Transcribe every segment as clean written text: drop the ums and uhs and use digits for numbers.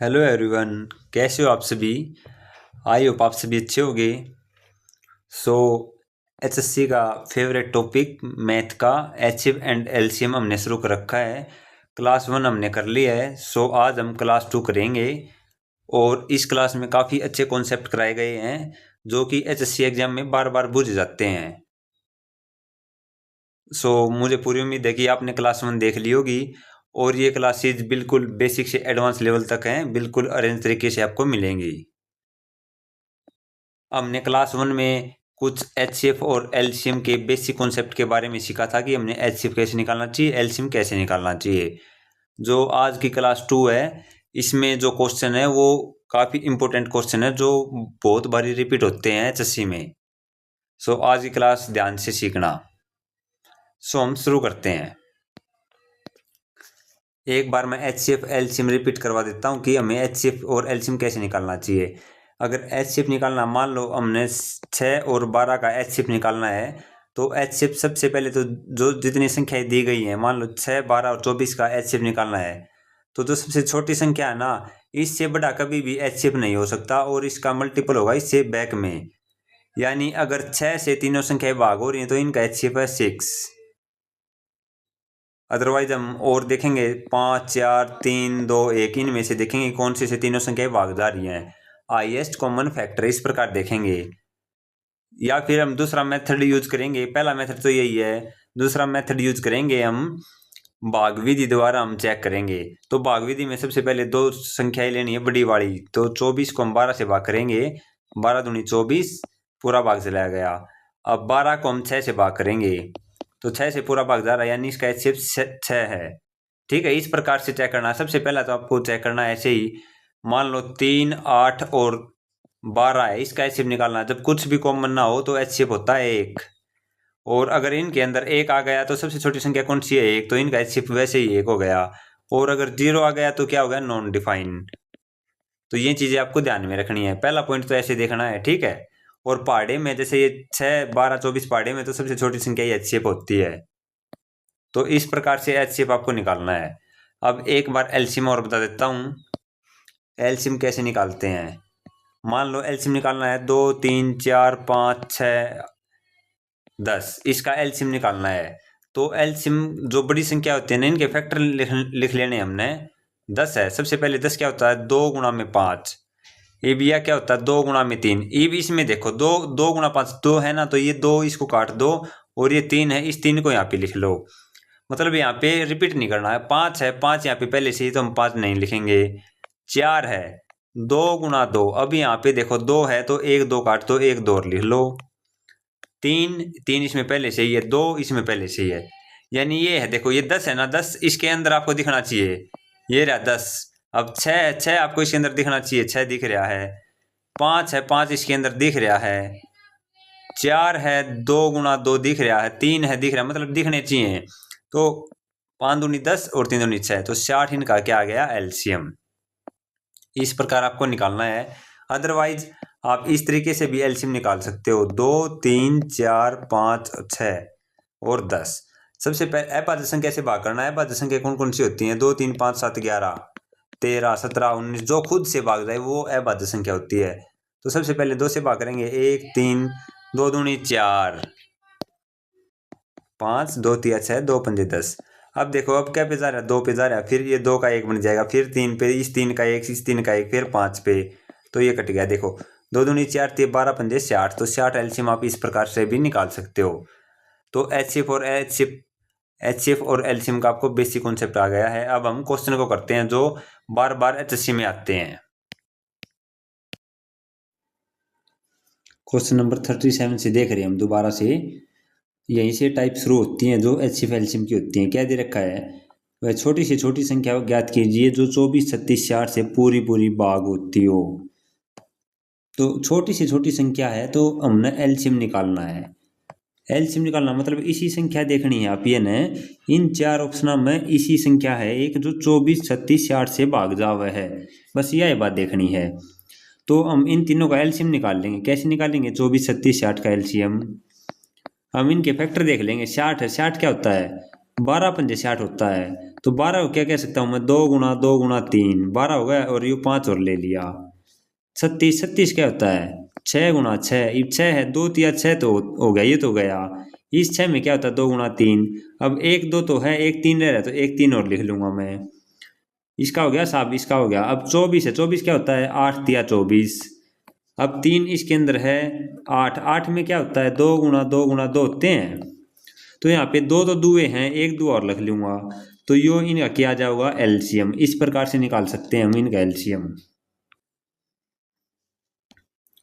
Hello everyone, कैसे हो आप सभी। आई होप आप सभी अच्छे होंगे। सो एचएससी का फेवरेट टॉपिक मैथ का एचसीएफ एंड एलसीएम हमने शुरू कर रखा है। क्लास 1 हमने कर लिया है। सो आज हम क्लास 2 करेंगे और इस क्लास में काफ़ी अच्छे कॉन्सेप्ट कराए गए हैं जो कि एचएससी एग्जाम में बार बार पूछे जाते हैं। सो मुझे पूरी उम्मीद है कि आपने क्लास 1 देख ली होगी और ये क्लासेज बिल्कुल बेसिक से एडवांस लेवल तक हैं, बिल्कुल अरेंज तरीके से आपको मिलेंगी। हमने क्लास 1 में कुछ एचसीएफ और एलसीएम के बेसिक कॉन्सेप्ट के बारे में सीखा था कि हमने एचसीएफ कैसे निकालना चाहिए, एलसीएम कैसे निकालना चाहिए। जो आज की क्लास 2 है, इसमें जो क्वेश्चन है वो काफ़ी इंपॉर्टेंट क्वेश्चन है जो बहुत बारी रिपीट होते हैं एचएससी में। सो आज की क्लास ध्यान से सीखना। सो हम शुरू करते हैं। एक बार मैं एचसीएफ एलसीएम रिपीट करवा देता हूँ कि हमें एचसीएफ और एलसीएम कैसे निकालना चाहिए। अगर एचसीएफ निकालना, मान लो हमने 6 और 12 का एचसीएफ निकालना है, तो एचसीएफ सबसे पहले तो जो जितनी संख्याएं दी गई हैं, मान लो 6, 12 और 24 का एचसीएफ निकालना है, तो जो सबसे छोटी संख्या है ना, इससे बड़ा कभी भी एचसीएफ नहीं हो सकता और इसका मल्टीपल होगा इससे बैक में। यानी अगर 6 से तीनों संख्याएं भाग हो रही हैं तो इनका एचसीएफ है 6। अदरवाइज हम और देखेंगे 5, 4, 3, 2, 1, इनमें से देखेंगे कौन सी से तीनों संख्याएं भाग जा रही हैं। हाईएस्ट कॉमन फैक्टर इस प्रकार देखेंगे। या फिर हम दूसरा मेथड यूज करेंगे। पहला मेथड तो यही है, दूसरा मेथड यूज करेंगे हम भाग विधि द्वारा हम चेक करेंगे। तो भाग विधि में सबसे पहले दो संख्याएं लेनी है बड़ी वाली। तो 24 को हम 12 से भाग करेंगे, 12 दूनी 24, पूरा भाग चलाया गया। अब 12 को हम 6 से भाग करेंगे, तो 6 से पूरा भाग जा रहा है, यानी इसका एचसीएफ 6 है। ठीक है, इस प्रकार से चेक करना है। सबसे पहला तो आपको चेक करना है ऐसे ही, मान लो 3, 8 और 12 है, इसका एचसीएफ निकालना है। जब कुछ भी कॉमन ना हो तो एचसीएफ होता है 1। और अगर इनके अंदर 1 आ गया तो सबसे छोटी संख्या कौन सी है, 1, तो इनका एचसीएफ वैसे ही 1 हो गया। और अगर 0 आ गया तो क्या हो गया, नॉन डिफाइंड। तो ये चीजें आपको ध्यान में रखनी है। पहला पॉइंट तो ऐसे देखना है, ठीक है। और पहाड़े में जैसे ये 6, 12, 24 पहाड़े में तो सबसे छोटी संख्या ही एचसीएफ होती है। तो इस प्रकार से एचसीएफ आपको निकालना है। अब एक बार एलसीएम और बता देता हूँ। एलसीएम कैसे निकालते हैं, मान लो एलसीएम निकालना है 2, 3, 4, 5, 6, 10, इसका एलसीएम निकालना है। तो एलसीएम जो बड़ी संख्या होती है ना, इनके फैक्टर लिख लेने हमने। 10 है, सबसे पहले 10 क्या होता है, 2 गुणा में 5। ये भी क्या होता है, 2 गुणा में 3। ये भी इसमें देखो 2 गुणा 5 2 है ना, तो ये 2 इसको काट दो और ये 3 है, इस 3 को यहाँ पे लिख लो। मतलब यहाँ पे रिपीट नहीं करना है। 5 है, 5 यहाँ पे पहले से ही, तो हम 5 नहीं लिखेंगे। 4 है, 2 गुणा 2, अब यहाँ पे देखो 2 है तो 1 2 काट दो, 1 2 और लिख लो। 3 इसमें पहले से ही है, 2 इसमें पहले से ही है, यानी ये है। देखो ये 10 है ना, 10 इसके अंदर आपको दिखना चाहिए, ये रहा 10। अब 6 आपको इसके अंदर दिखना चाहिए, 6 दिख रहा है। 5 है, 5 इसके अंदर दिख रहा है। 4 है, 2 गुणा 2 दिख रहा है। 3 है, दिख रहा है, मतलब दिखने चाहिए। तो 5 दूनी 10 और 3 दूनी 6, तो 60 इनका क्या आ गया, एलसीएम। इस प्रकार आपको निकालना है। अदरवाइज आप इस तरीके से भी एलसीएम निकाल सकते हो, 2, 3, 4, 5, 6 और 10। सबसे पहले अभाज्य संख्या से भाग करना है। अभाज्य संख्या कौन कौन सी होती हैं, 2, 3, 5, 7, 11, 13, 17, 19, जो खुद से भाग जाए वो अभाज्य संख्या होती है। तो सबसे पहले 2 से भाग करेंगे, 1, 3, 2 दूनी 4, 5, 2 तिया 6, 2 पंजे 10। अब देखो अब क्या पे जा रहा है, 2 पे जा रहा है, फिर ये 2 का 1 बन जाएगा, फिर 3 पे, इस 3 का 1, इस 3 का 1, फिर 5 पे, तो ये कट गया। देखो 2 दूनी 4, 12 पंजे 60, तो 60 एलसीएम आप इस प्रकार से भी निकाल सकते हो। तो एचसीएफ और एलसीएम का आपको बेसिक कॉन्सेप्ट आ गया है। अब हम क्वेश्चन को करते हैं जो बार बार एचएससी में आते हैं। क्वेश्चन नंबर 37 से देख रहे हैं हम दोबारा से। यहीं से टाइप शुरू होती हैं जो एचसीएफ एलसीएम की होती हैं। क्या दे रखा है, वह छोटी से छोटी संख्या को ज्ञात कीजिए जो 24, 36, 60 से पूरी पूरी भाग होती हो। तो छोटी से छोटी संख्या है तो हमने एलसीएम निकालना है। एलसीएम निकालना मतलब इसी संख्या देखनी है। आप ये न, इन 4 ऑप्शनों में इसी संख्या है एक जो 24, 36, 60 से भाग जावे है, बस यह बात देखनी है। तो हम इन तीनों का एलसीएम निकाल लेंगे। कैसे निकालेंगे, 24, 36, 60 का एलसीएम। हम इनके फैक्टर देख लेंगे। 60 है, 60 क्या होता है, 12 पंजे 60 होता है। तो 12 को क्या कह सकता हूँ मैं, 2 गुणा 12 हो गया, और ये 5 और ले लिया 36। 36 क्या होता है, 6 गुणा 6, ये 6 है, 2 तिया 6 तो हो गया, ये तो गया। इस 6 में क्या होता है, 2 गुणा 3। अब 1 2 तो है, 1 3 रह रहा है, तो 1 3 और लिख लूंगा मैं। इसका हो गया साहब, इसका हो गया। अब 24 है, 24 क्या होता है, 8 तिया 24। अब 3 इसके अंदर है, 8 8 में क्या होता है, 2 गुणा 2 होते हैं। तो यहाँ पे 2 तो दुए हैं, 1 2 और लिख लूंगा, तो यो इनका क्या जाएगा, एलसीएम। इस प्रकार से निकाल सकते हैं हम इनका एलसीएम।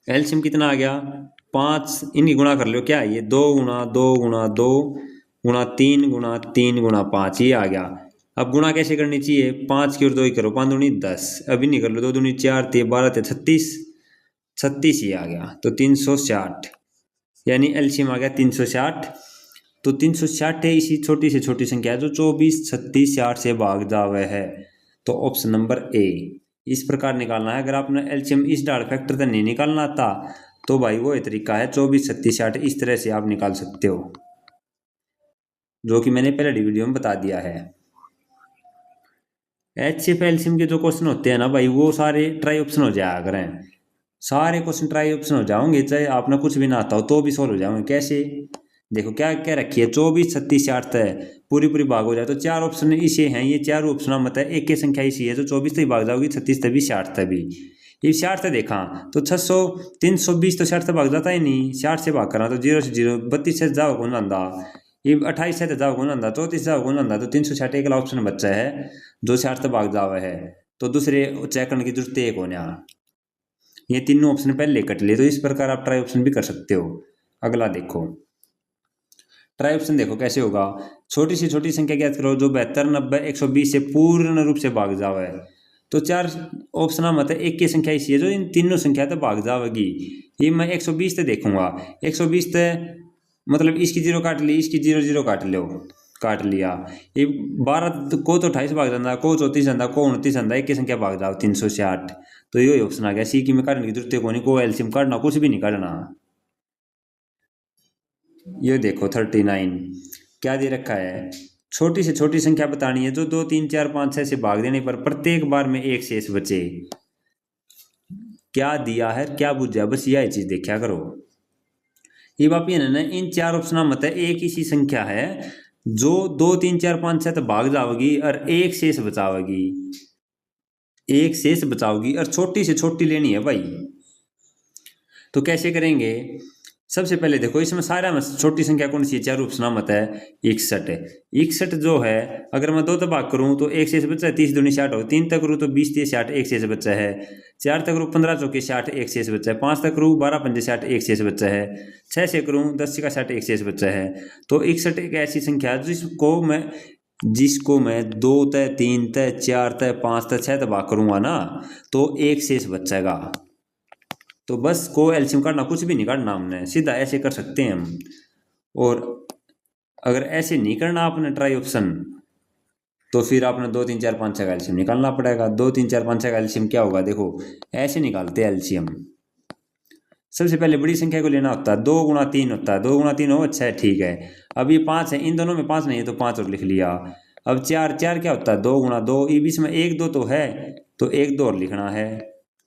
एलसीएम कितना आ गया, 5। इनकी गुणा कर लो, क्या है ये, 2 गुणा 2 गुणा 2 गुणा 3 गुणा 3 गुणा 5, ये आ गया। अब गुणा कैसे करनी चाहिए, 5 की और 2 ही करो, 5 दूनी 10। अभी नहीं कर लो, 2 दूनी 4 थे 12 थे 36, 36 ही आ गया, तो 360, यानी एलसीएम आ गया 360। तो 360 है, इसी छोटी से छोटी संख्या है जो 24 36 60 से भाग जावे है, तो ऑप्शन नंबर ए। इस प्रकार निकालना है। अगर आपने एलसीएम इस डाल फैक्टर तो नहीं निकालना आता, तो भाई वो तरीका है 24 36 60, इस तरह से आप निकाल सकते हो, जो कि मैंने पहले वीडियो में बता दिया है। एचसीएफ एलसीएम के जो क्वेश्चन होते हैं ना भाई, वो सारे ट्राई ऑप्शन हो जाया करें। सारे क्वेश्चन ट्राई ऑप्शन हो जाओगे, चाहे आपने कुछ भी ना आता हो तो भी सॉल्व हो जाओगे। कैसे, देखो क्या क्या रखी है, 24 36 60 है, पूरी पूरी भाग हो जाए तो 4 ऑप्शन इसे हैं, ये 4 ऑप्शन मतलब एक की संख्या इसी है, तो 24 तक भाग जाओगी, 36 तक भी 60 तक भी। ये 60 तक देखा तो 600 320 तो 60 तक भाग जाता ही नहीं, 60 से भाग करना तो 0 से 0, 32 से जाओ कौन आंदा, ये 28 से जाओ कौन आंदा, 34 जाओ कौन आंदा, तो 360 एक ऑप्शन बच्चा है जो 60 तक भाग जावा है, तो दूसरे चेक करने की जरूरत है कौन यहाँ। ये तीनों ऑप्शन पहले कट लिए, तो इस प्रकार आप ट्राई ऑप्शन भी कर सकते हो। अगला देखो, ट्राई ऑप्शन देखो कैसे होगा। छोटी से छोटी संख्या ज्ञात करो जो 72 90 120 से पूर्ण रूप से भाग जावे है, तो 4 ऑप्शन मतलब एक की संख्या इसी है जो इन तीनों संख्या तक भाग जावेगी। ये मैं 120 तक देखूंगा, 120 तक मतलब इसकी 0 काट ली, इसकी 0 0 काट लो, काट लिया। ये 12 को तो 28 भाग जाता, को 34 जाता, को 29 जाता, एक की संख्या भाग जाओ 360, तो ये ऑप्शन आ गया सी की। में काटने की जरूरत को नहीं, को एलसीएम काटना कुछ भी नहीं काटना। ये देखो 39 क्या दे रखा है, छोटी से छोटी संख्या बतानी है जो 2 3 4 5 6 से भाग देने पर प्रत्येक बार में एक शेष बचे। क्या दिया है, क्या बुझा, बस यह चीज देखा करो। ये बाप ये ना, इन 4 ऑप्शन मत है एक ही सी संख्या है जो 2 3 4 5 6 तो भाग जाओगी और एक शेष बचाओगी, एक शेष बचाओगी, और छोटी से छोटी लेनी है भाई। तो कैसे करेंगे, सबसे पहले देखो इसमें सारा में छोटी संख्या कौन सी है, 4 ऑप्शन मत है 61 है। 61 जो है अगर मैं 2 तक भाग करूं तो एक शेष बच्चा है, 30 दूनी 60 हो, 3 तक करूँ तो 20 3 60 एक शेष बच्चा है, 4 तक करूँ 15 चौके 60 एक शेष बच्चा है, 5 तक करूँ 12 पंजे 60 एक शेष बच्चा है, 6 से करूँ 10 का 60 एक शेष बच्चा है। तो 61 एक ऐसी संख्या है जिसको मैं 2 तय 3 तय 4 तय 5 तय 6 तक भाग करूंगा ना, तो एक शेष बचेगा। तो बस को एलसीएम काटना, कुछ भी नहीं काटना हमने, सीधा ऐसे कर सकते हैं हम। और अगर ऐसे नहीं करना आपने ट्राई ऑप्शन, तो फिर आपने 2 3 4 5 6 का एलसीएम निकालना पड़ेगा। 2 3 4 5 6 का एलसीएम क्या होगा, देखो ऐसे निकालते हैं एलसीएम। सबसे पहले बड़ी संख्या को लेना होता है, 2 गुणा 3 होता है, 2 गुणा 3 हो, अच्छा है ठीक है। अब ये 5 है, इन दोनों में 5 नहीं है तो 5 और लिख लिया। अब 4 4 क्या होता है, 2 गुणा 2, ये बीच में 1 2 तो है, तो 1 2 और लिखना है,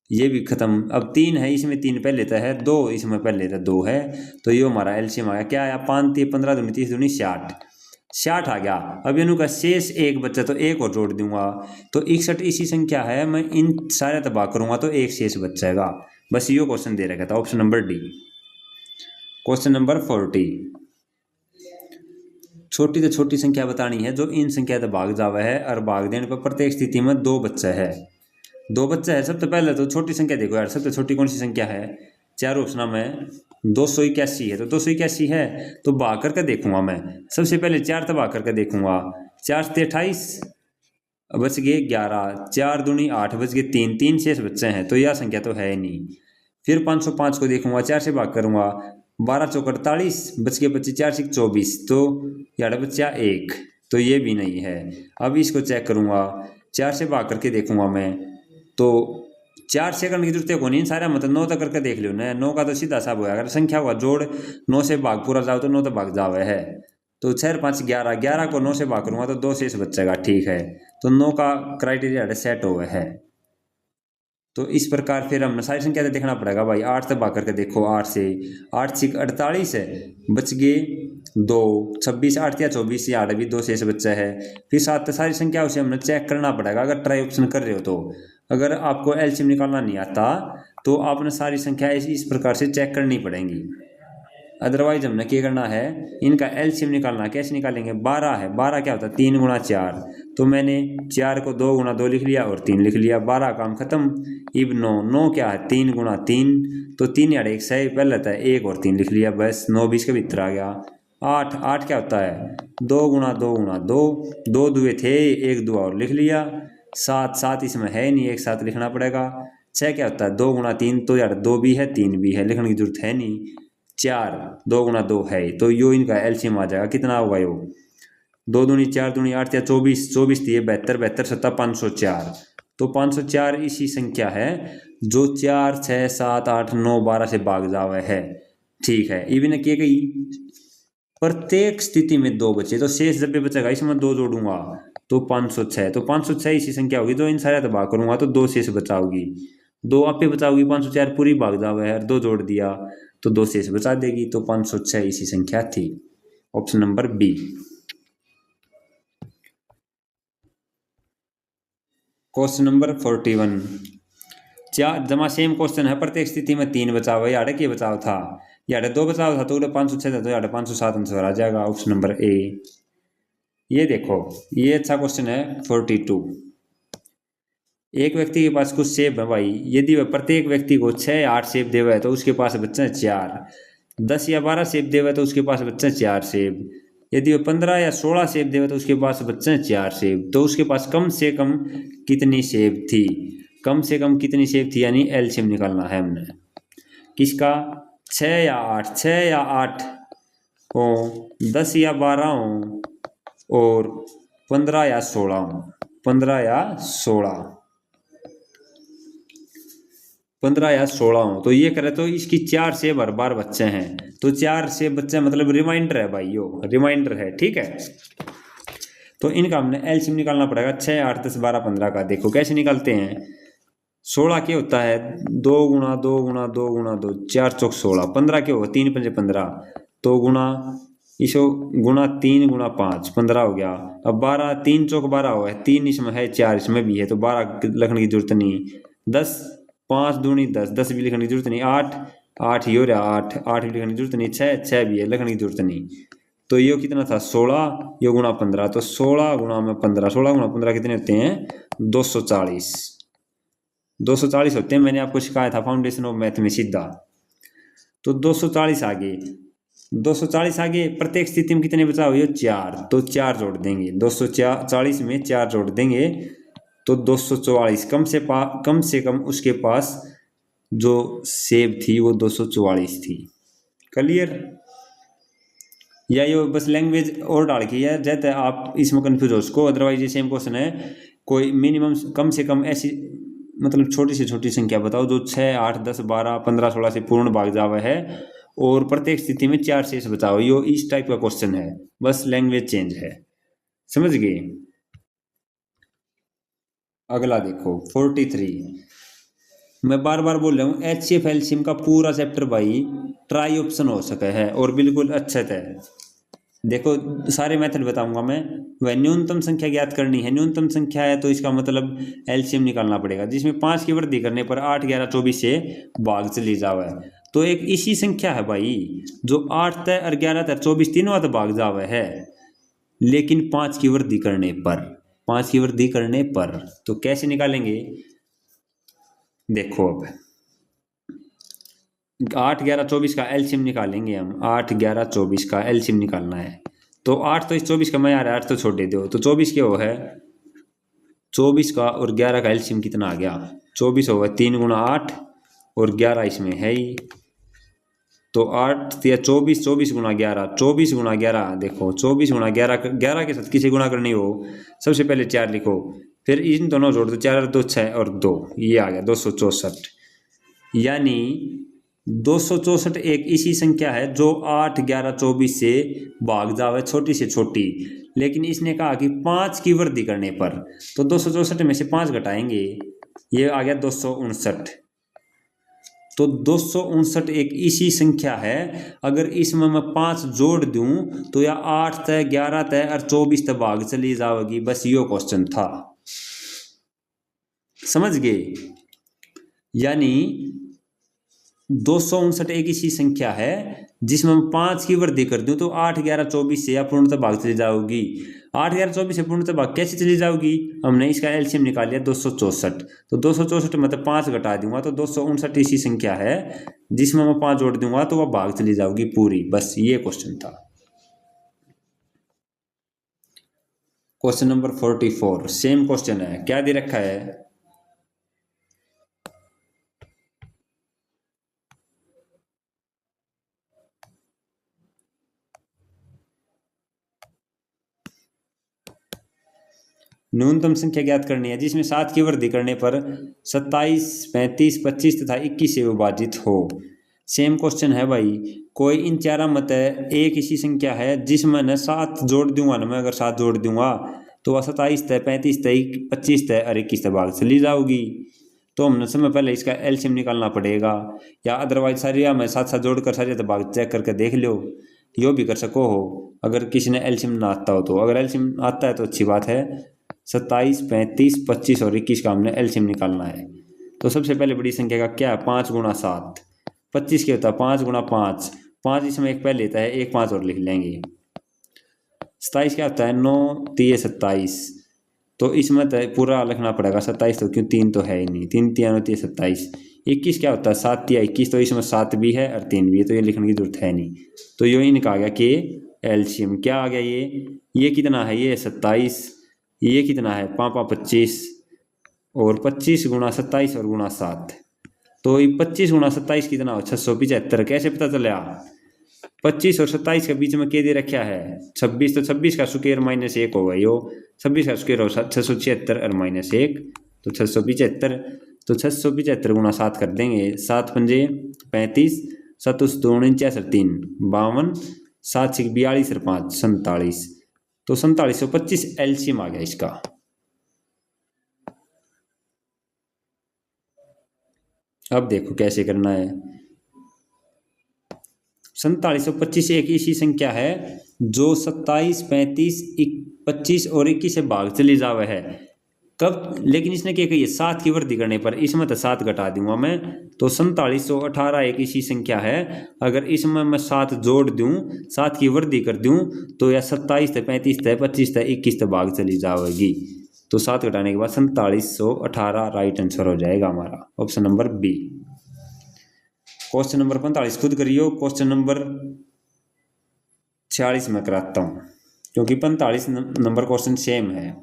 ये भी खत्म। अब 3 है, इसमें 3 पहले लेता है, 2 इसमें पहले लेता है, 2 है, तो ये हमारा एलसीएम आ गया। क्या आया, 5 3 15 दूनी 30 दूनी 60, 60 आ गया। अब इनका शेष एक बच्चा, तो एक और जोड़ दूंगा, तो 61 इसी संख्या है, मैं इन सारे तबाह करूंगा तो एक शेष बचेगा। बस ये क्वेश्चन दे रखा था, option number D. Question number 40, छोटी से छोटी संख्या बतानी है जो इन संख्या तक भाग जावा है और भाग देने पर प्रत्येक स्थिति में 2 बच्चा है। 2 बच्चा है, सबसे पहले तो छोटी संख्या देखो यार, सबसे छोटी कौन सी संख्या है, 4 ऑप्शन में 281 है, तो 281 है तो भाग करके देखूंगा मैं। सबसे पहले 4 तक भाग करके देखूंगा, 4 से 28 बच गए 11, 4 दूनी 8 बच गए 3, 3 शेष बच्चे हैं, तो यह संख्या तो है नहीं। फिर 505 को देखूंगा, 4 से भाग करूंगा, 12 चौक 48 बच गए बच्चे, 4 6 24, तो यार बच्चा 1, तो ये भी नहीं है। अब इसको चेक करूंगा, 4 से भाग करके देखूंगा मैं, तो 4 से करने की जरूरत है नहीं, सारा मतलब 9 तक करके देख लो ना, 9 का तो सीधा साहब होगा, अगर संख्या हुआ जोड़ 9 से भाग पूरा जाओ तो 9 तक भाग जावे है, तो 6 5 11, 11 को 9 से भाग करूंगा तो 2 शेष बचेगा, ठीक है। तो 9 का क्राइटेरिया सेट हो गया है। तो इस प्रकार फिर हम सारी संख्या से देखना पड़ेगा भाई। 8 से भाग करके देखो, 8 से 8 6 48 है, बच गए 2, 26 8 या 24 या 8 भी 2 शेष बच्चा है। फिर 7 सारी संख्या उसे हमने चेक करना पड़ेगा अगर ट्राई ऑप्शन कर रहे हो तो। अगर आपको एलसीएम निकालना नहीं आता तो आपने सारी संख्या इस प्रकार से चेक करनी पड़ेंगी। अदरवाइज हमने क्या करना है, इनका एलसीएम निकालना है। कैसे निकालेंगे, 12 है, 12 क्या होता है 3 गुणा 4, तो मैंने 4 को 2 गुणा 2 लिख लिया और 3 लिख लिया, 12 काम खत्म। इब 9, 9 क्या है 3 गुणा 3, तो 3 या 1 सही पहले रहता है 1 और 3 लिख लिया, बस 9 20 के भीतर आ गया। 8, 8 क्या होता है 2 गुणा 2 गुणा 2, 2 दुए थे 1 दुआ और लिख लिया। 7, 7 इसमें है नहीं, एक साथ लिखना पड़ेगा। 6 क्या होता है 2 गुणा 3, तो यार 2 भी है 3 भी है, लिखने की जरूरत है नहीं। 4, 2 गुणा 2 है, तो यो इनका एलसीएम आ जाएगा, कितना होगा यो 2 दूनी 4 दूनी 8 या 24, 24 थी 72, 72 सत्ता 504, तो 504 इसी संख्या है जो 4 6 7 8 9 12 से भाग जावे है, ठीक है। इवन क्या गई प्रत्येक स्थिति में 2 बचे, तो शेष जब भी बचेगा इसमें 2 जोड़ूंगा तो 506, तो 506 इसी संख्या होगी, तो इन सारे तो भाग करूंगा तो 2 शेष बचाओगी, 2 आप पे बचाओगी, 504 पूरी भाग जावे है, 2 जोड़ दिया तो 2 शेष बचा देगी, तो 506 इसी संख्या थी। Option number B. Question number 41, चार जमा सेम क्वेश्चन है, प्रत्येक स्थिति में 3 बचाव है, यार के बचाव था, यार 2 बचाव था, तो 506 था, तो यार 507 आंसर आ जाएगा, ऑप्शन नंबर ए। ये देखो ये अच्छा क्वेश्चन है 42। एक व्यक्ति के पास कुछ सेब है भाई, यदि वह प्रत्येक व्यक्ति को 6 8 सेब देवे है तो उसके पास बच्चे हैं 4, 10 या 12 सेब देवे तो उसके पास बच्चे हैं 4 सेब, यदि वह 15 या 16 सेब देवे तो उसके पास बच्चे हैं 4 सेब, तो उसके पास कम से कम कितनी सेब थी, कम से कम कितनी सेब थी, यानी एलसीएम निकालना है हमने किसका, 6 या 8, 6 या 8 हो, 10 या 12 हो और 15 या 16 हो, 15 या 16, 15 या 16 हो, तो ये करे तो इसकी 4 सेब हर बार बच्चे हैं, तो 4 सेब बच्चे मतलब रिमाइंडर है भाई, यो रिमाइंडर है, ठीक है। तो इनका हमने एलसीएम निकालना पड़ेगा 6 8 10 12 15 का। देखो कैसे निकालते हैं, 16 क्या होता है 2 गुणा 2 गुणा 2 गुणा 2, 4 चौक 16, 15 क्या होगा 3 पंजे 15, तो गुणा इसो गुणा 3 गुणा 5 15 हो गया। अब 12 3 चौक 12 हुआ है, 3 इसमें है 4 इसमें भी है, तो 12 लिखने की जरूरत नहीं। 10 5 दूनी 10, 10 भी लिखने की जरूरत नहीं। 8 8 ही हो रहा 8 8 भी लिखने की जरूरत नहीं। 6 6 भी है, लिखने की जरूरत नहीं। तो ये कितना था 16, ये गुणा 15, तो 16 गुणा में 15, 16 गुणा 15 कितने होते हैं 240, 240 होते हैं। मैंने आपको सिखाया था फाउंडेशन ऑफ मैथ में सीधा, तो 240 आगे, 240 आगे प्रत्येक स्थिति में कितने बचा हुए 4, तो 4 जोड़ देंगे, 240 में 4 जोड़ देंगे तो 244, कम से कम उसके पास जो सेब थी वो 244 थी। क्लियर, या ये बस लैंग्वेज और डाल के या जैसे आप इसमें कंफ्यूज हो उसको, अदरवाइज ये सेम क्वेश्चन है, कोई मिनिमम कम से कम ऐसी मतलब छोटी से छोटी संख्या बताओ जो 6 8 10 12 15 16 से पूर्ण भाग जावा है और प्रत्येक स्थिति में 4 शेष बचाओ। यो इस टाइप का क्वेश्चन है, बस लैंग्वेज चेंज है, समझ गए। अगला देखो 43, मैं बार बार बोल रहा हूँ एचसीएफ एलसीएम का पूरा चैप्टर भाई ट्राई ऑप्शन हो सके है और बिल्कुल अच्छे थे। देखो सारे मेथड बताऊंगा मैं। वह न्यूनतम संख्या ज्ञात करनी है, न्यूनतम संख्या है तो इसका मतलब एलसीएम निकालना पड़ेगा, जिसमें 5 की वृद्धि करने पर 8 11 24 से भाग चली जावे, तो एक इसी संख्या है भाई जो 8 तय और 11 तय 24 तीनों तो भाग जावे है, लेकिन 5 की वृद्धि करने पर, 5 की वृद्धि करने पर, तो कैसे निकालेंगे देखो। अब 8 11 24 का एलसीएम निकालेंगे हम, 8 11 24 का एलसीएम निकालना है, तो 8 तो इस 24 का मैं यार 8 तो छोड़ दे दो, तो 24 क्या वो है 24 का और 11 का एलसीएम कितना आ गया 24 होगा 3 गुणा 8 और 11 इसमें है ही, तो 8 या 24 24 गुणा 11, 24 गुणा 11, देखो 24 गुणा 11, 11 के साथ किसी गुणा करनी हो सबसे पहले 4 लिखो, फिर इन दोनों जोड़ दो, 4 और 2 6 और 2, ये आ गया 264, यानी 264 एक ऐसी संख्या है जो 8, 11, 24 से भाग जावे, छोटी से छोटी, लेकिन इसने कहा कि 5 की वृद्धि करने पर, तो 264 में से 5 घटाएंगे, ये आ गया 259। तो 259 एक ऐसी संख्या है, अगर इसमें मैं 5 जोड़ दूं तो या 8 तय, 11 तय और 24 तक भाग चली जाएगी। बस यो क्वेश्चन था, समझ गए? यानी 259 एक ऐसी संख्या है जिसमें मैं 5 की वृद्धि कर दूं तो 8, 11, 24 से या पूर्णतः भाग चली जाओगी। 8, 11, 24 से पूर्णतः भाग कैसे चली जाओगी? हमने इसका एलसीएम निकाल लिया 264, तो 264 में तो 5 घटा दूंगा तो 259 ऐसी संख्या है जिसमें मैं 5 जोड़ दूंगा तो वह भाग चली जाओगी पूरी। बस ये क्वेश्चन था। क्वेश्चन नंबर 44 सेम क्वेश्चन है, क्या दे रखा है? न्यूनतम संख्या ज्ञात करनी है जिसमें 7 की वृद्धि करने पर 27, 35, 25 तथा 21 से विभाजित हो। सेम क्वेश्चन है भाई। कोई इन चारों में एक ऐसी संख्या है जिसमें न 7 जोड़ दूंगा, न मैं अगर 7 जोड़ दूंगा तो वह 27 तय, 35 तय, 25 तय और 21 तय भाग चली जाओगी। तो हमने समय पहले इसका एलसीएम निकालना पड़ेगा, या अदरवाइज सारिया में 7 जोड़ कर सारिया भाग चेक करके देख लो, यो भी कर सको हो अगर किसी ने एलसीएम ना आता हो तो। अगर एलसीएम आता है तो अच्छी बात है। 27, 35, 25 और 21 का हमने एलसीएम निकालना है। तो सबसे पहले बड़ी संख्या का क्या है? 5 गुणा 7। 25 क्या होता है? 5 गुणा 5। 5 इसमें एक पहले लेता है, एक 5 और लिख लेंगे। 27 क्या होता है? 9, 3, 27। तो इसमें तो पूरा लिखना पड़ेगा 27, तो क्यों 3 तो है ही नहीं, 3, 3, 3, 27। 21 क्या होता है? 7, 3, 21। तो इसमें 7 भी है और 3 भी है, तो ये लिखने की जरूरत है नहीं। तो यो ही निकाल गया कि एलसीएम क्या आ गया? ये कितना है? ये 27। ये कितना है? 5, 25 और 25 गुणा 27 और गुणा 7। तो ये 25 गुणा 27 कितना हो? 675। कैसे पता चला? 25 और 27 के बीच में क्या दे रखा है? 26। तो 26 का स्क्वायर माइनस 1 होगा। यो 26 का स्क्वायर हो 676 और माइनस 1 तो 675। तो 675 गुणा 7 कर देंगे। 7 पंजे 35, 7 2 49 और 3 52, 7 6 42 और 5 47। तो 4725 एलसीएम आ गया इसका। अब देखो कैसे करना है। 4725 एक ऐसी संख्या है जो 27, 35, 25 और 21 से भाग चली जावे है। कब? लेकिन इसने क्या कही? 7 की वृद्धि करने पर। इसमें तो 7 घटा दूंगा मैं, तो 4718 एक ऐसी संख्या है, अगर इसमें मैं 7 जोड़ दूं, 7 की वृद्धि कर दूं तो या 27 तय, 35 तय, 25 तय, 21 तय भाग चली जाएगी। तो 7 घटाने के बाद 4718 राइट आंसर हो जाएगा हमारा, option number B. Question number 45 खुद करियो। क्वेश्चन नंबर 46 में कराता हूं क्योंकि 45 नंबर क्वेश्चन सेम है।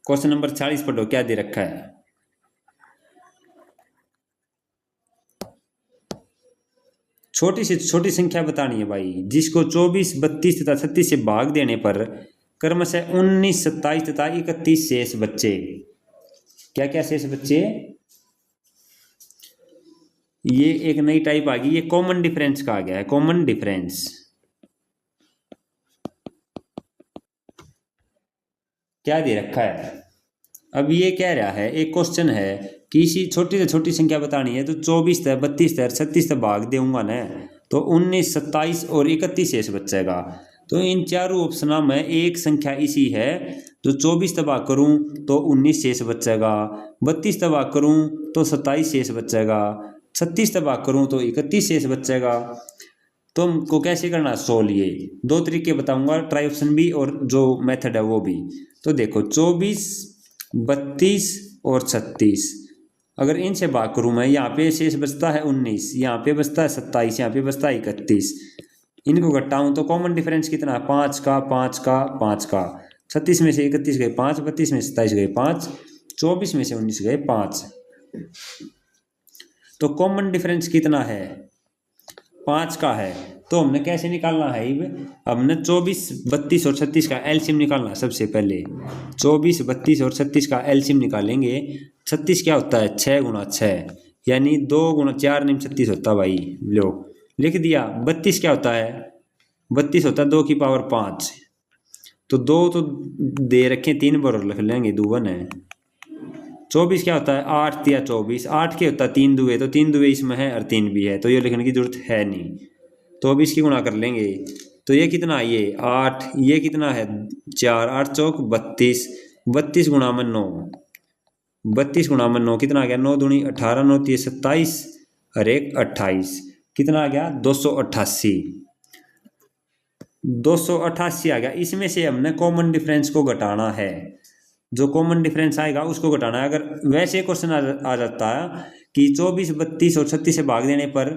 क्वेश्चन नंबर 46 पढ़ो, क्या दे रखा है? छोटी से छोटी संख्या बतानी है भाई, जिसको 24, 32 तथा 36 से भाग देने पर क्रमशः 19, 27 तथा 31 शेष बच्चे। क्या क्या शेष बच्चे? ये एक नई टाइप आ गई, ये कॉमन डिफरेंस का आ गया है। कॉमन डिफरेंस क्या दे रखा है? अब ये कह रहा है, एक क्वेश्चन है कि इसी छोटी से छोटी संख्या बतानी है, तो 24 तक, 32 तक, 36 तक भाग दूंगा ना, तो 19, 27 और 31 शेष बचेगा। तो इन चारों ऑप्शनों में एक संख्या इसी है, जो 24 तक भाग करूं तो 19 शेष बचेगा, 32 तक भाग करूं तो 27 शेष बचेगा, 36 तक भाग करूं तो 31 शेष बचेगा। तो हमको कैसे करना? सोल्व। ये 2 तरीके बताऊंगा, ट्राई ऑप्शन भी और जो मेथड है वो भी। तो देखो 24, 32 और 36, अगर इनसे भाग करूं मैं, यहाँ पे शेष बचता है 19, यहाँ पे बचता है 27, यहाँ पे बचता है 31। इनको घटाऊं तो कॉमन डिफरेंस कितना है? 5 का 5 का 5 का। 36 में से 31 गए 5, 32 में से 27 गए 5, 24 में से 19 गए 5। तो कॉमन डिफरेंस कितना है? 5 का है। तो हमने कैसे निकालना है? हमने 24, 32 और 36 का एलसीएम निकालना है। सबसे पहले 24, 32 और 36 का एलसीएम निकालेंगे। 36 क्या होता है? 6 गुणा 6। यानी 2 गुणा 4 निम 36 होता भाई। लो लिख दिया। 32 क्या होता है? 32 होता है 2 की पावर 5। तो 2 तो दे रखे 3 बार और लिख लेंगे, 2 1 है। 24 क्या होता है? 8 या 24। 8 क्या होता है? 3 दुए, तो 3 दुए इसमें है और 3 भी है, तो ये लिखने की जरूरत है नहीं। तो अब इसकी गुणा कर लेंगे। तो ये कितना है? ये 8। ये कितना है? 4। 8 चौक 32। 32 गुणा में 9। 32 गुणा में 9 कितना आ गया? 9 दूनी 18, 9 3 27 और 1 28। कितना आ गया? 288। 288 आ गया। इसमें से हमने कॉमन डिफरेंस को घटाना है। जो कॉमन डिफरेंस आएगा उसको घटाना है। अगर वैसे क्वेश्चन आ जाता है कि 24, 32 और 36 से भाग देने पर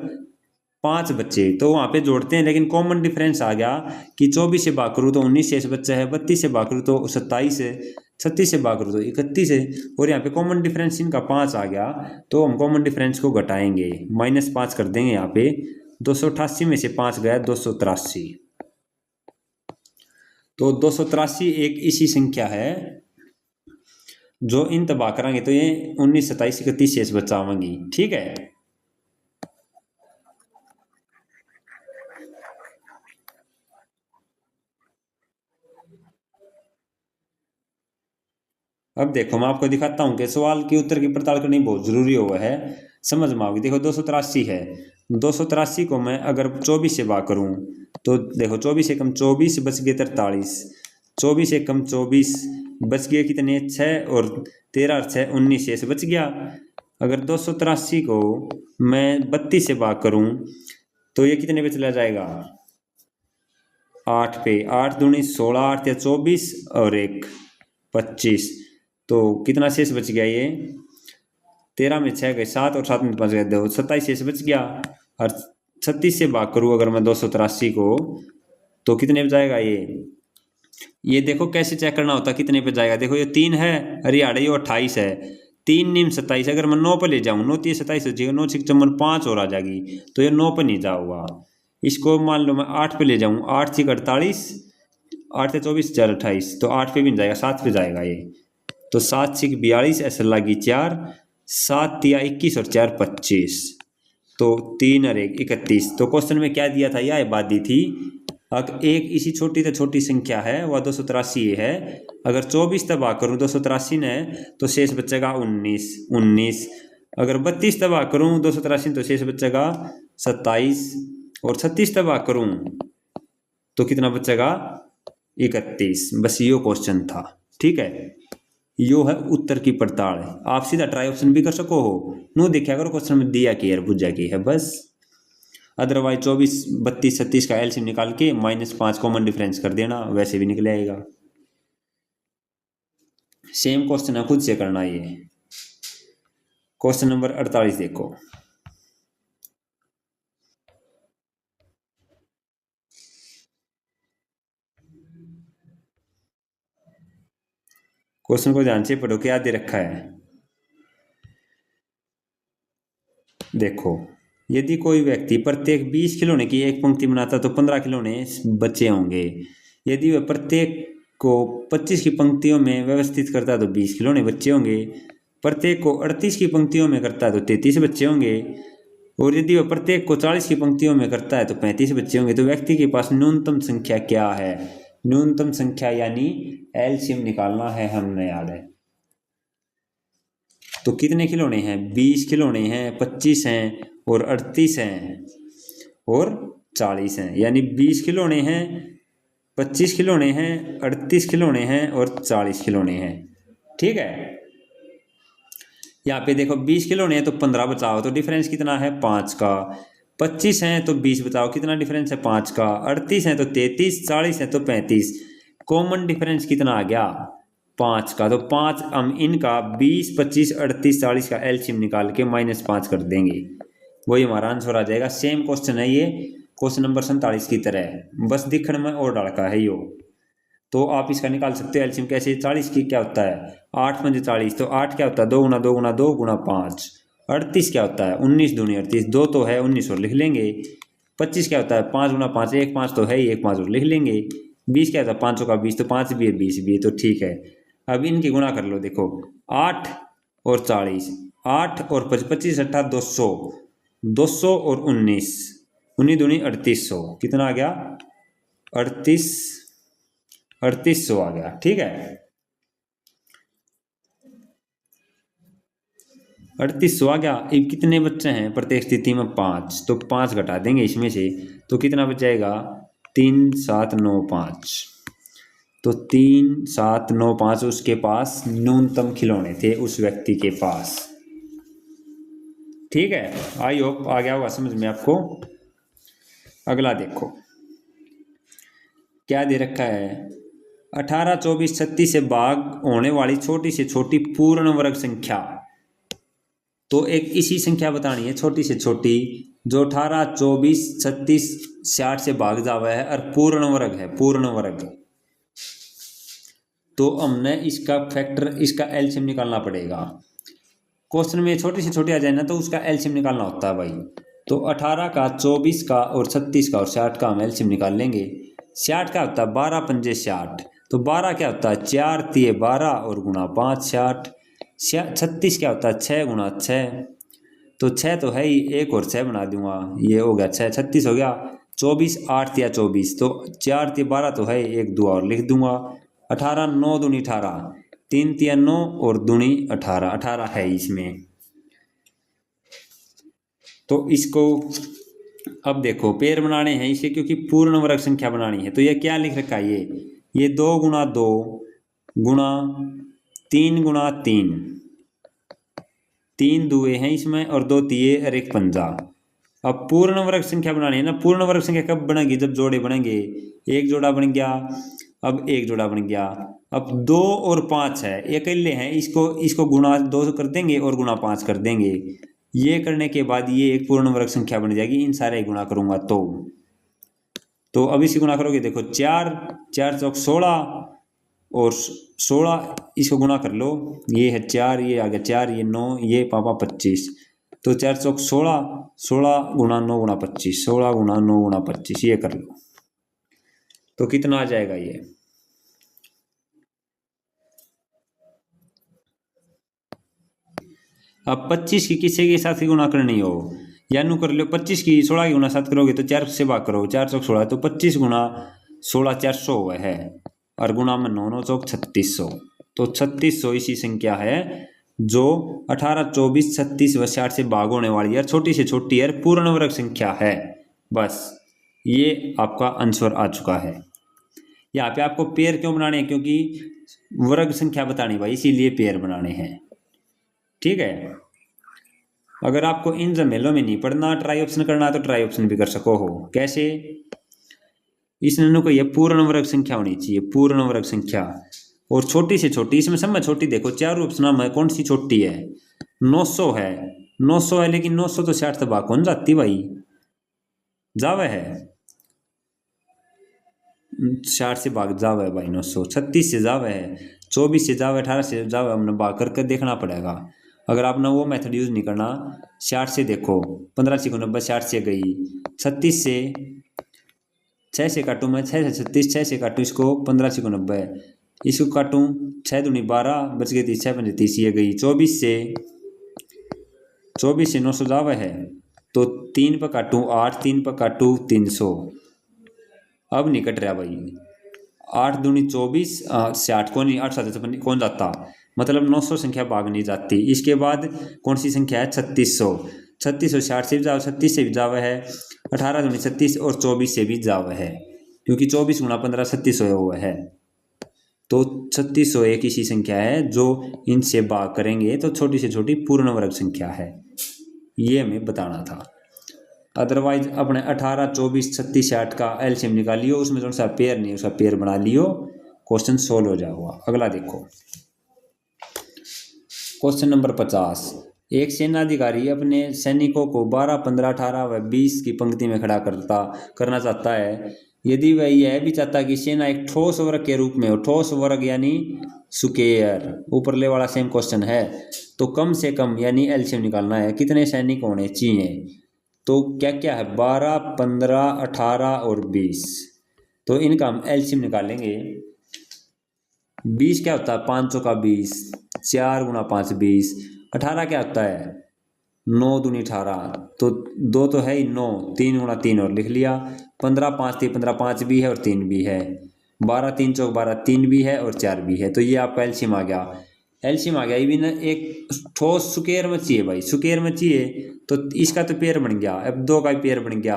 5 बच्चे, तो वहां पे जोड़ते हैं। लेकिन कॉमन डिफरेंस आ गया कि 24 से भाग करूँ तो 19 शेष बच्चा है, 32 से भाग करूँ तो 27 है, 36 से भाग करूँ तो 31 है, और यहाँ पे कॉमन डिफरेंस इनका 5 आ गया। तो हम कॉमन डिफरेंस को घटाएंगे, -5 कर देंगे यहाँ पे। 288 में से 5 गया 283। तो 283 एक ऐसी संख्या है जो इन तबाह कराएंगे तो ये 19, 27, 31 शेष बचावेंगी। ठीक है। अब देखो मैं आपको दिखाता हूं कि सवाल के उत्तर की पड़ताल करनी बहुत जरूरी हुआ है, समझ में आओगी। देखो 283 है। 283 को मैं अगर 24 से भाग करूं तो देखो 24 से कम 24 बच गए 43। 24 से कम 24 बच गए कितने? 6 और 13 और 6 19 शेष बच गया। अगर 283 को मैं 32 से भाग करूं तो ये कितने पे चला जाएगा? 8 पे। 8 दूनी 16, 8 या 24 और 1 25। तो कितना शेष बच गया? ये 13 में 6 गए 7 और 7 में 5 गए 2, 27 शेष बच गया। और 36 से भाग करूँ अगर मैं 283 को तो कितने पे जाएगा? ये देखो कैसे चेक करना होता कितने पे जाएगा। देखो ये 3 है, अरे यार ये 28 है। 3 नीम 27। अगर मैं 9 पर ले जाऊँ, 9 3 27 हो जाएगा, 9 6 54 5 और आ जाएगी, तो ये 9 पर नहीं जाऊंगा। इसको मान लो मैं 8 पे ले जाऊँ, 8 6 48, 8 से 24 4 28, तो 8 पे भी नहीं जाएगा, 7 पे जाएगा ये। तो 7 6 42 ऐसे लगी 4, 7 3 21 और 4 25, तो 3 और 1 31। तो क्वेश्चन में क्या दिया था? यह बात दी थी अगर एक इसी छोटी से छोटी संख्या है वह 283 है। अगर 24 तबाह करूँ 283 ने तो शेष बचेगा 19। अगर 32 तबाह करूँ 283 तो शेष बचेगा 27, और 36 तबाह करूँ तो कितना बचेगा? 31। बस यो क्वेश्चन था। ठीक है, यो है उत्तर की पड़ताल। आप सीधा ट्राई ऑप्शन भी कर सको हो, नो देखा करो क्वेश्चन में दिया कि यार बुझा की है बस। अदरवाइज 24 32 36 का एलसीएम निकाल के -5 कॉमन डिफरेंस कर देना, वैसे भी निकल आएगा। सेम क्वेश्चन है, खुद से करना। ये क्वेश्चन नंबर 48 देखो। क्वेश्चन को ध्यान से पढ़ो, क्या दे रखा है। देखो यदि कोई व्यक्ति प्रत्येक 20 खिलौने की एक पंक्ति बनाता तो 15 खिलौने बचे होंगे। यदि वह प्रत्येक को 25 की पंक्तियों में व्यवस्थित करता है तो 20 खिलौने बचे होंगे। प्रत्येक को 38 की पंक्तियों में करता है तो 33 बच्चे होंगे। और यदि वह प्रत्येक को 40 की पंक्तियों में करता है तो 35 बच्चे होंगे। तो व्यक्ति के पास न्यूनतम संख्या क्या है? न्यूनतम संख्या यानी एलसीएम निकालना है हमने याद है। तो कितने खिलौने हैं? 20 खिलौने हैं, 25 हैं और 38 हैं और 40 हैं। यानी 20 खिलौने हैं, 25 खिलौने हैं, 38 खिलौने हैं और 40 खिलौने हैं। ठीक है, यहाँ पे देखो 20 खिलौने हैं तो 15 बचाओ, तो डिफरेंस कितना है? 5 का। 25 हैं तो 20 बचाओ, कितना डिफरेंस है? 5 का। 38 हैं तो 33, 40 हैं तो 35। कॉमन डिफरेंस कितना आ गया? 5 का। तो 5 हम इनका 20 25 38 40 का एलसीएम निकाल के -5 कर देंगे, वही हमारा आंसर आ जाएगा। सेम क्वेश्चन है ये, क्वेश्चन नंबर 47 की तरह है, बस दिखने में और डालका है यो। तो आप इसका निकाल सकते हो एलसीएम कैसे? 40 की क्या होता है? 8 पंजे 40, तो 8 क्या होता है? 2 गुना 2 गुना 2 गुना 5। 38 क्या होता है? 19 दूनी 38, 2 तो है 19 और लिख लेंगे। 25 क्या होता है? 5 गुना 5, 1 5 तो है ही, 1 5 और लिख लेंगे। 20 क्या होता है? 5 का 20, तो 5 भी है 20 भी है, तो ठीक है। अब इनकी गुणा कर लो, देखो 8 और 40, 8 और 25 अट्ठा 200, 200 और 19, 19 दूनी 3800, कितना आ गया 3800 आ गया। ठीक है, 3800 आ गया। अब कितने बच्चे हैं प्रत्येक स्थिति में 5, तो 5 घटा देंगे इसमें से, तो कितना बच जाएगा 3795। तो 3795 उसके पास न्यूनतम खिलौने थे उस व्यक्ति के पास। ठीक है, आई होप आ गया होगा समझ में आपको। अगला देखो क्या दे रखा है, 18, 24, 36 से भाग होने वाली छोटी से छोटी पूर्ण वर्ग संख्या। तो एक इसी संख्या बतानी है छोटी से छोटी जो 18, 24, 36, 60 से भाग जावा है और पूर्ण वर्ग है, पूर्ण वर्ग। तो हमने इसका फैक्टर, इसका एलसीएम निकालना पड़ेगा। क्वेश्चन में छोटी से छोटी आ जाए ना तो उसका एलसीएम निकालना होता है भाई। तो 18 का, 24 का और 36 का और 60 का हम एलसीएम निकाल लेंगे। 60 का होता है 12 पंजे 60, तो 12 क्या होता है 4 तिये 12 और गुणा 5 60। 36 क्या होता है 6 गुणा 6, तो 6 तो है ही, एक और 6 बना दूंगा, ये हो गया 6, 36 हो गया। 24 8 तिया 24, तो 4 तिये 12 तो है, एक दो और लिख दूंगा। 18 9 दूनी 18, 3 तिया 9 और दूनी 18, 18 है इसमें। तो इसको अब देखो पेयर बनाने हैं इसे, क्योंकि पूर्ण वर्ग संख्या बनानी है। तो ये क्या लिख रखा है, ये 2 गुणा 2 गुणा 3 गुणा 3, 3 दुए हैं इसमें और 2 तिये और एक पंजा। अब पूर्ण वर्ग संख्या बनानी है ना, पूर्ण वर्ग संख्या कब बनेगी जब जोड़े बनेंगे। एक जोड़ा बन गया, अब एक जोड़ा बन गया। अब 2 और 5 है, अकेले हैं, इसको गुणा 2 कर देंगे और गुणा 5 कर देंगे। ये करने के बाद ये एक पूर्ण वर्ग संख्या बन जाएगी। इन सारे गुणा करूंगा तो अब इसी गुणा करोगे, देखो 4 4 चौक 16 और 16 इसको गुणा कर लो, ये है 4, ये आ गया 4, ये 9, ये पापा 25, तो 4 चौक 16, 16 गुणा 9 गुणा 25, 16 गुणा 9 गुणा 25, ये कर लो। तो कितना आ जाएगा ये, अब 25 की किसी के साथ ही गुणा करनी हो, या नु कर लो 25 की 16 की गुणा 7 करोगे तो 4 से भाग करो, 4 चौक 16, तो 25 गुणा 16 400 हुआ है, और गुणा में 9 9 चौक 3600। तो 3600 इसी संख्या है जो 18, 24, 36 व 60 से भाग होने वाली है, छोटी से छोटी है, पूर्ण वर्ग संख्या है। बस ये आपका आंसर आ चुका है। यहाँ पे आपको पेयर क्यों बनाने हैं, क्योंकि वर्ग संख्या बतानी भाई, इसीलिए पेयर बनाने हैं। ठीक है, अगर आपको इन झमेलों में नहीं पढ़ना, ट्राई ऑप्शन करना तो ट्राई ऑप्शन भी कर सको हो। कैसे, इसने को ये पूर्ण वर्ग संख्या होनी चाहिए, पूर्ण वर्ग संख्या, और छोटी से छोटी, इसमें सब में छोटी देखो, चारों ऑप्शन में कौन सी छोटी है, 900 है, 900 है, लेकिन 900 तो 60 भाग कौन जाती भाई, जावे है 60 से भाग जावे भाई 900, 36 से जावे है, 24 से जावे, 18 से जावे, हमने भाग करके देखना पड़ेगा। अगर आपने वो मेथड यूज नहीं करना, 60 से देखो 15 से 90, 60 से गई, 36 से 6 से काटूँ मैं, 6 से 36, 6 से काटूँ इसको 15 से 90, इसको काटूँ 6 दूनी 12, बच गई 6 पंजे 30, ये गई। 24 से 900 जावा है, तो 3 पर काटूँ 8, 3 पर काटूँ 300, अब नहीं कट रहा भाई, 8 दूनी 24 से 8 कौन नहीं, 8 7 कौन जाता, मतलब 900 संख्या भाग नहीं जाती। इसके बाद कौन सी संख्या है 3600, 3600 60 से भी जावा, 36 से भी जावा है, 18 दूनी 36 और 24 से भी जावा है, क्योंकि 24 गुणा 15 3600 हुआ है। तो 3600 एक ऐसी संख्या है जो इनसे भाग करेंगे तो छोटी से छोटी पूर्ण वर्ग संख्या है, ये हमें बताना था। अदरवाइज अपने 18, 24, 36, 60 का एलसीएम निकालियो, उसमें थोड़ा सा पेयर नहीं, उसका पेयर बना लियो, क्वेश्चन सोल्व हो जाएगा। अगला देखो क्वेश्चन नंबर 50। एक सेनाधिकारी अपने सैनिकों को 12, 15, 18 व 20 की पंक्ति में खड़ा करना चाहता है। यदि वह यह भी चाहता है कि सेना एक ठोस वर्ग के रूप में हो, ठोस वर्ग यानी स्क्वायर, ऊपर ले वाला सेम क्वेश्चन है, तो कम से कम यानी एलसीएम निकालना है, कितने सैनिक होने चाहिए। तो क्या क्या है 12, 15, 18 और 20, तो इनका हम एलसीएम निकालेंगे। 20 क्या होता है 5 का 20, 4 गुणा 5 20, 18 क्या होता है, 9 दूनी 18, तो 2 तो है ही, 9, 3 गुणा 3 और लिख लिया, 15 5 3 15, 5 भी है और 3 भी है, 12 3 चौक 12, 3 भी है और 4 भी है, तो ये आपका एलसीएम आ गया। एलसीएम आ गया, ये भी ना एक ठोस स्क्वायर में चाहिए भाई, स्क्वायर में चाहिए, तो इसका तो पेयर बन गया, अब 2 का पेयर बन गया,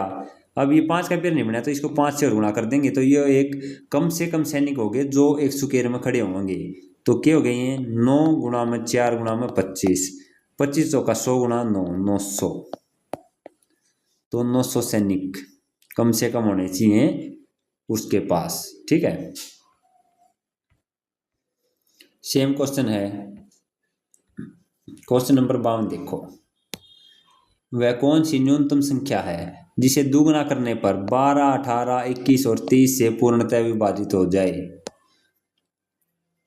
अब ये 5 का पेयर नहीं बना तो इसको 5 से और गुणा कर देंगे, तो ये एक कम से कम सैनिक हो गए जो एक स्क्वायर में खड़े होंगे, तो क्या हो गए हैं, 9 गुणा में 4 गुणा में 25, 25 का 100 गुणा 9, 900, तो 900 सैनिक कम से कम होने चाहिए उसके पास, ठीक है। सेम क्वेश्चन है, क्वेश्चन नंबर 52 देखो, वह कौन सी न्यूनतम संख्या है जिसे दुगुना करने पर 12 18 21 और 30 से पूर्णतः विभाजित हो जाए।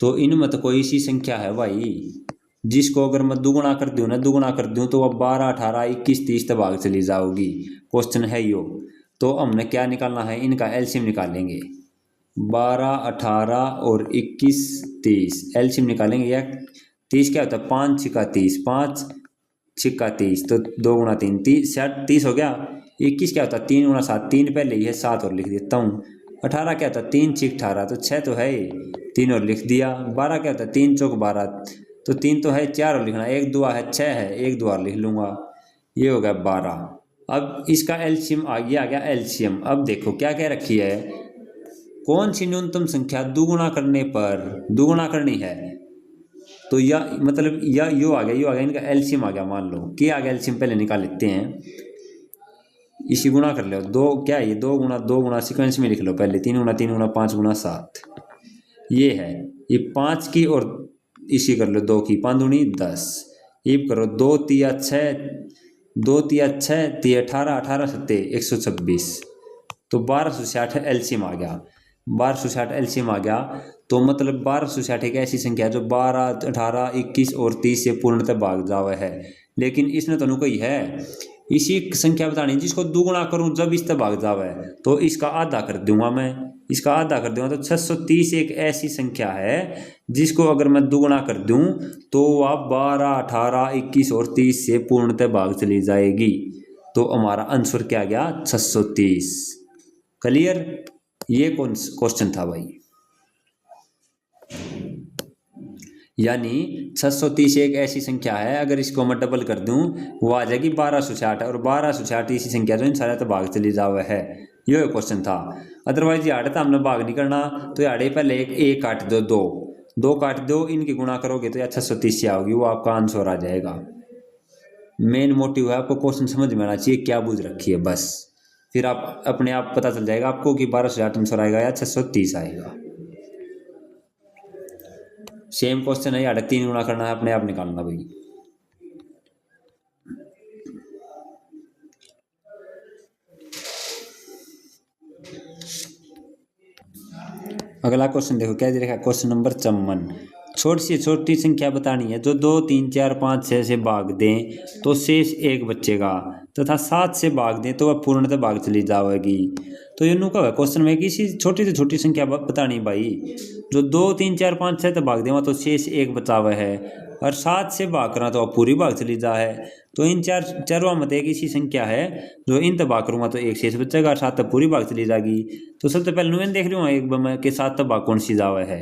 तो इनमें तो कोई सी संख्या है भाई जिसको अगर मैं दुगुना कर दूं ना, दुगुना कर दूं तो वह 12 18 21 30 तक भाग चली जाओगी, क्वेश्चन है यो। तो हमने क्या निकालना है, इनका एलसीएम निकालेंगे, 12 18 और 21 30 एलसीएम निकालेंगे, या 30 क्या होता है, 5 छिक्का 30, 5 छिक्का 30, तो 2 गुणा 3 30 हो गया। 21 क्या होता है, 3 गुणा 7, 3 पहले ही है, 7 और लिख देता हूँ। 18 क्या होता है, 3 छिक 18, तो 6 तो है, 3 और लिख दिया। 12 क्या होता है, 3 चौक 12, तो 3 तो है, 4 और लिखना, 1 दुआ है 6 है, 1 दुआ लिख लूँगा, ये हो गया 12। अब इसका एलसीएम आ गया एलसीएम। अब देखो क्या क्या रखी है, कौन सी न्यूनतम संख्या दुगुना करने पर दुगुना करनी है, तो या मतलब या यो आ गया इनका एलसीएम आ गया, मान लो क्या आ गया एलसीएम, पहले निकाल लेते हैं, इसी गुणा कर लो, 2 क्या है ये, 2 गुणा सीक्वेंस में लिख लो पहले, 3 गुणा 3 गुणा 5 गुणा 7, ये है, ये 5 की और इसी कर लो 2 की, 5 दूनी 10, ये करो 2 तिया 6, 2 तिया 6 तिया 18, 18 सत्ते 126, तो 1260 एलसीएम आ गया, 1260 एलसीएम आ गया। तो मतलब 1260 एक ऐसी संख्या है जो 12 18 21 और 30 से पूर्णतः भाग जावे है, लेकिन इसने तो कोई है इसी संख्या बतानी जिसको दुगुना करूं जब इस तक भाग जावे, तो इसका आधा कर दूंगा मैं, इसका आधा कर दूंगा, तो 630 एक ऐसी संख्या है जिसको अगर मैं दुगुना कर दूं तो वह 12 18 21 और 30 से पूर्णतः भाग चली जाएगी, तो हमारा आंसर क्या गया 630। क्लियर, ये कौन क्वेश्चन था भाई, यानी 630 एक ऐसी संख्या है अगर इसको मैं डबल कर दूं वो आ जाएगी 1260, और 1260 इसी संख्या जो इन सारे तो भाग चली जावे है, ये क्वेश्चन था। अदरवाइज यार तो हमने भाग नहीं करना, तो यार पहले एक काट दो, दो काट दो, इनकी गुणा करोगे तो 630 आओगी, वो आपका आंसर आ जाएगा। मेन मोटिव है आपको क्वेश्चन समझ में आना चाहिए क्या बुझ रखी है, बस फिर आप अपने आप पता चल जाएगा आपको कि 1260 आंसर आएगा या 630 आएगा। सेम क्वेश्चन है यार, 3 गुणा करना है, अपने आप निकालना भाई। अगला क्वेश्चन देखो क्या दे रखा है, क्वेश्चन नंबर 54, छोटी से छोटी संख्या बतानी है जो 2 3 4 5 6 से भाग दें तो शेष 1 बचेगा, तथा 7 से भाग दें तो वह पूर्णतः भाग चली जाएगी। तो ये नु का क्वेश्चन में किसी छोटी से छोटी संख्या बतानी भाई, जो 2 3 4 5 6 तक भाग दें तो शेष 1 बचावे है, और 7 से भाग करना तो पूरी भाग चली जा है। तो इन चारों में एक ऐसी संख्या है जो इन तक भाग करूँगा तो 1 शेष बचेगा और 7 तक पूरी भाग चली जाएगी। तो सबसे पहले नुन देख रही हूँ एक बार के 7 तक भाग कौन सी जावे है,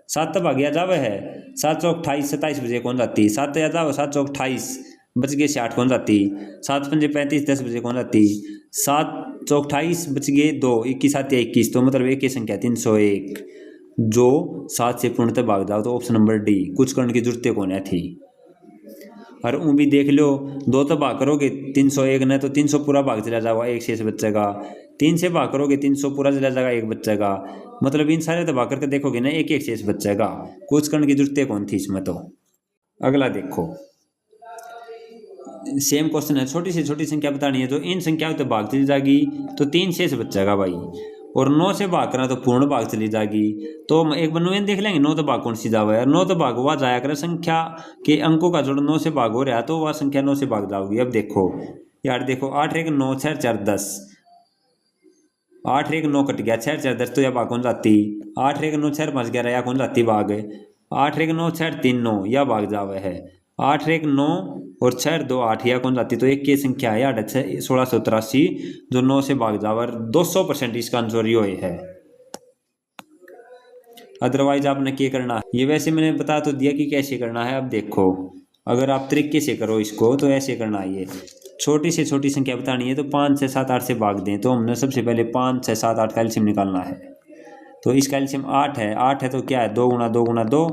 7 तक भाग गया जावे है, 7 चौक 28 27 बजे कौन जाती, 7 या जाओ 7 चौक 28 बच गए 60 कौन जाती, 7 पंजे 35 10 बजे कौन जाती, 7 चौक 28 बच गए 2 21 7 21, तो मतलब एक ही संख्या 301 जो 7 से पूर्णतः भाग जाओ, तो ऑप्शन नंबर डी, कुछ करने की जरूरत कौन है थी। और वो भी देख लो 2 तो भाग करोगे 301 ने तो 300 पूरा भाग चला जाएगा, 1 शेष बचेगा, 3 से भाग करोगे 300 पूरा चला जाएगा, 1 बचेगा, मतलब इन सारे तो भाग करके देखोगे ना 1 1 शेष बचेगा, कुछ करने की जरूरत कौन थी इसमें। तो अगला देखो सेम क्वेश्चन है, छोटी से छोटी संख्या बतानी है जो इन संख्याओं तो भाग चली जाएगी, तो 3 शेष बचेगा भाई, और 9 से भाग करना तो पूर्ण भाग चली जाएगी। तो एक बार 9 देख लेंगे, 9 तो भाग कौन सी जावे है, 9 तो भाग हुआ जाया करे संख्या के अंकों का जोड़ 9 से भाग हो रहा है, तो वह संख्या 9 से भाग जाओगी। अब देखो यार, देखो 8 1 9 6 4 10, 8 1 9 कट गया, 6 4 10, तो यह भाग कौन जाती, 8 1 9 6 5 11 या कौन जाती भाग, 8 1 9 6 3 9 यह भाग जावे है, 8 एक 9 और 6 2 8, या कौन जाती तो एक की संख्या है 8 6 1683 जो 9 से भाग जावर 200% इसका आंसर यो है। अदरवाइज आपने क्या करना है, ये वैसे मैंने बता तो दिया कि कैसे करना है। अब देखो अगर आप तरीके से करो इसको तो ऐसे करना है, ये छोटी से छोटी संख्या बतानी है तो 5 6 7 8 से भाग दें। तो हमने सबसे पहले 5 6 7 8 का एलसीएम निकालना है। तो इसका एलसीएम 8 है, 8 है तो क्या है 2 गुना 2 गुना 2,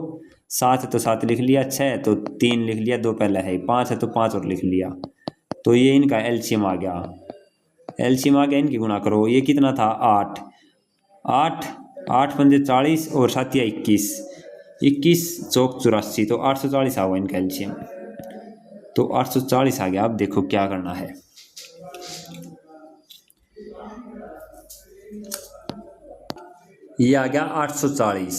7 है तो 7 लिख लिया, 6 है तो 3 लिख लिया, 2 पहले है, 5 है तो 5 और लिख लिया। तो ये इनका एलसीएम आ गया। एलसीएम आ गया, इनकी गुणा करो। ये कितना था 8 8 8 पंजे 40 और 7 या 21 21 चौक 84, तो 840 आ हुआ इनका एलसीएम। तो 840 आ गया। अब देखो क्या करना है, ये आ गया 840।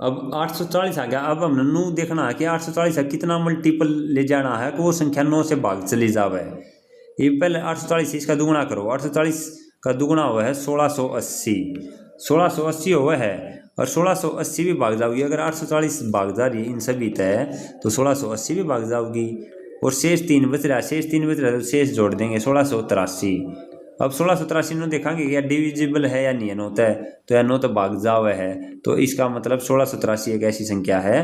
अब 840 आ गया। अब हमने नू देखना है कि 840 का कितना मल्टीपल ले जाना है कि वो संख्या 9 से भाग चली जावे। ये पहले 840 इसका दुगुना करो। 840 का दुगुना हुआ है 1680, 1680 हुआ है और 1680 भी भाग जाओगी। अगर 840 भाग जा रही है इन सभी तय तो 1680 भी भाग जाओगी। और शेष 3 बच रहा है, शेष 3 बच रहा है तो शेष जोड़ देंगे 1683। अब 1683 नो देखेंगे कि डिविजिबल है या नहीं है, 9 तय तो या 9 तो भाग जावे है। तो इसका मतलब 1683 एक ऐसी संख्या है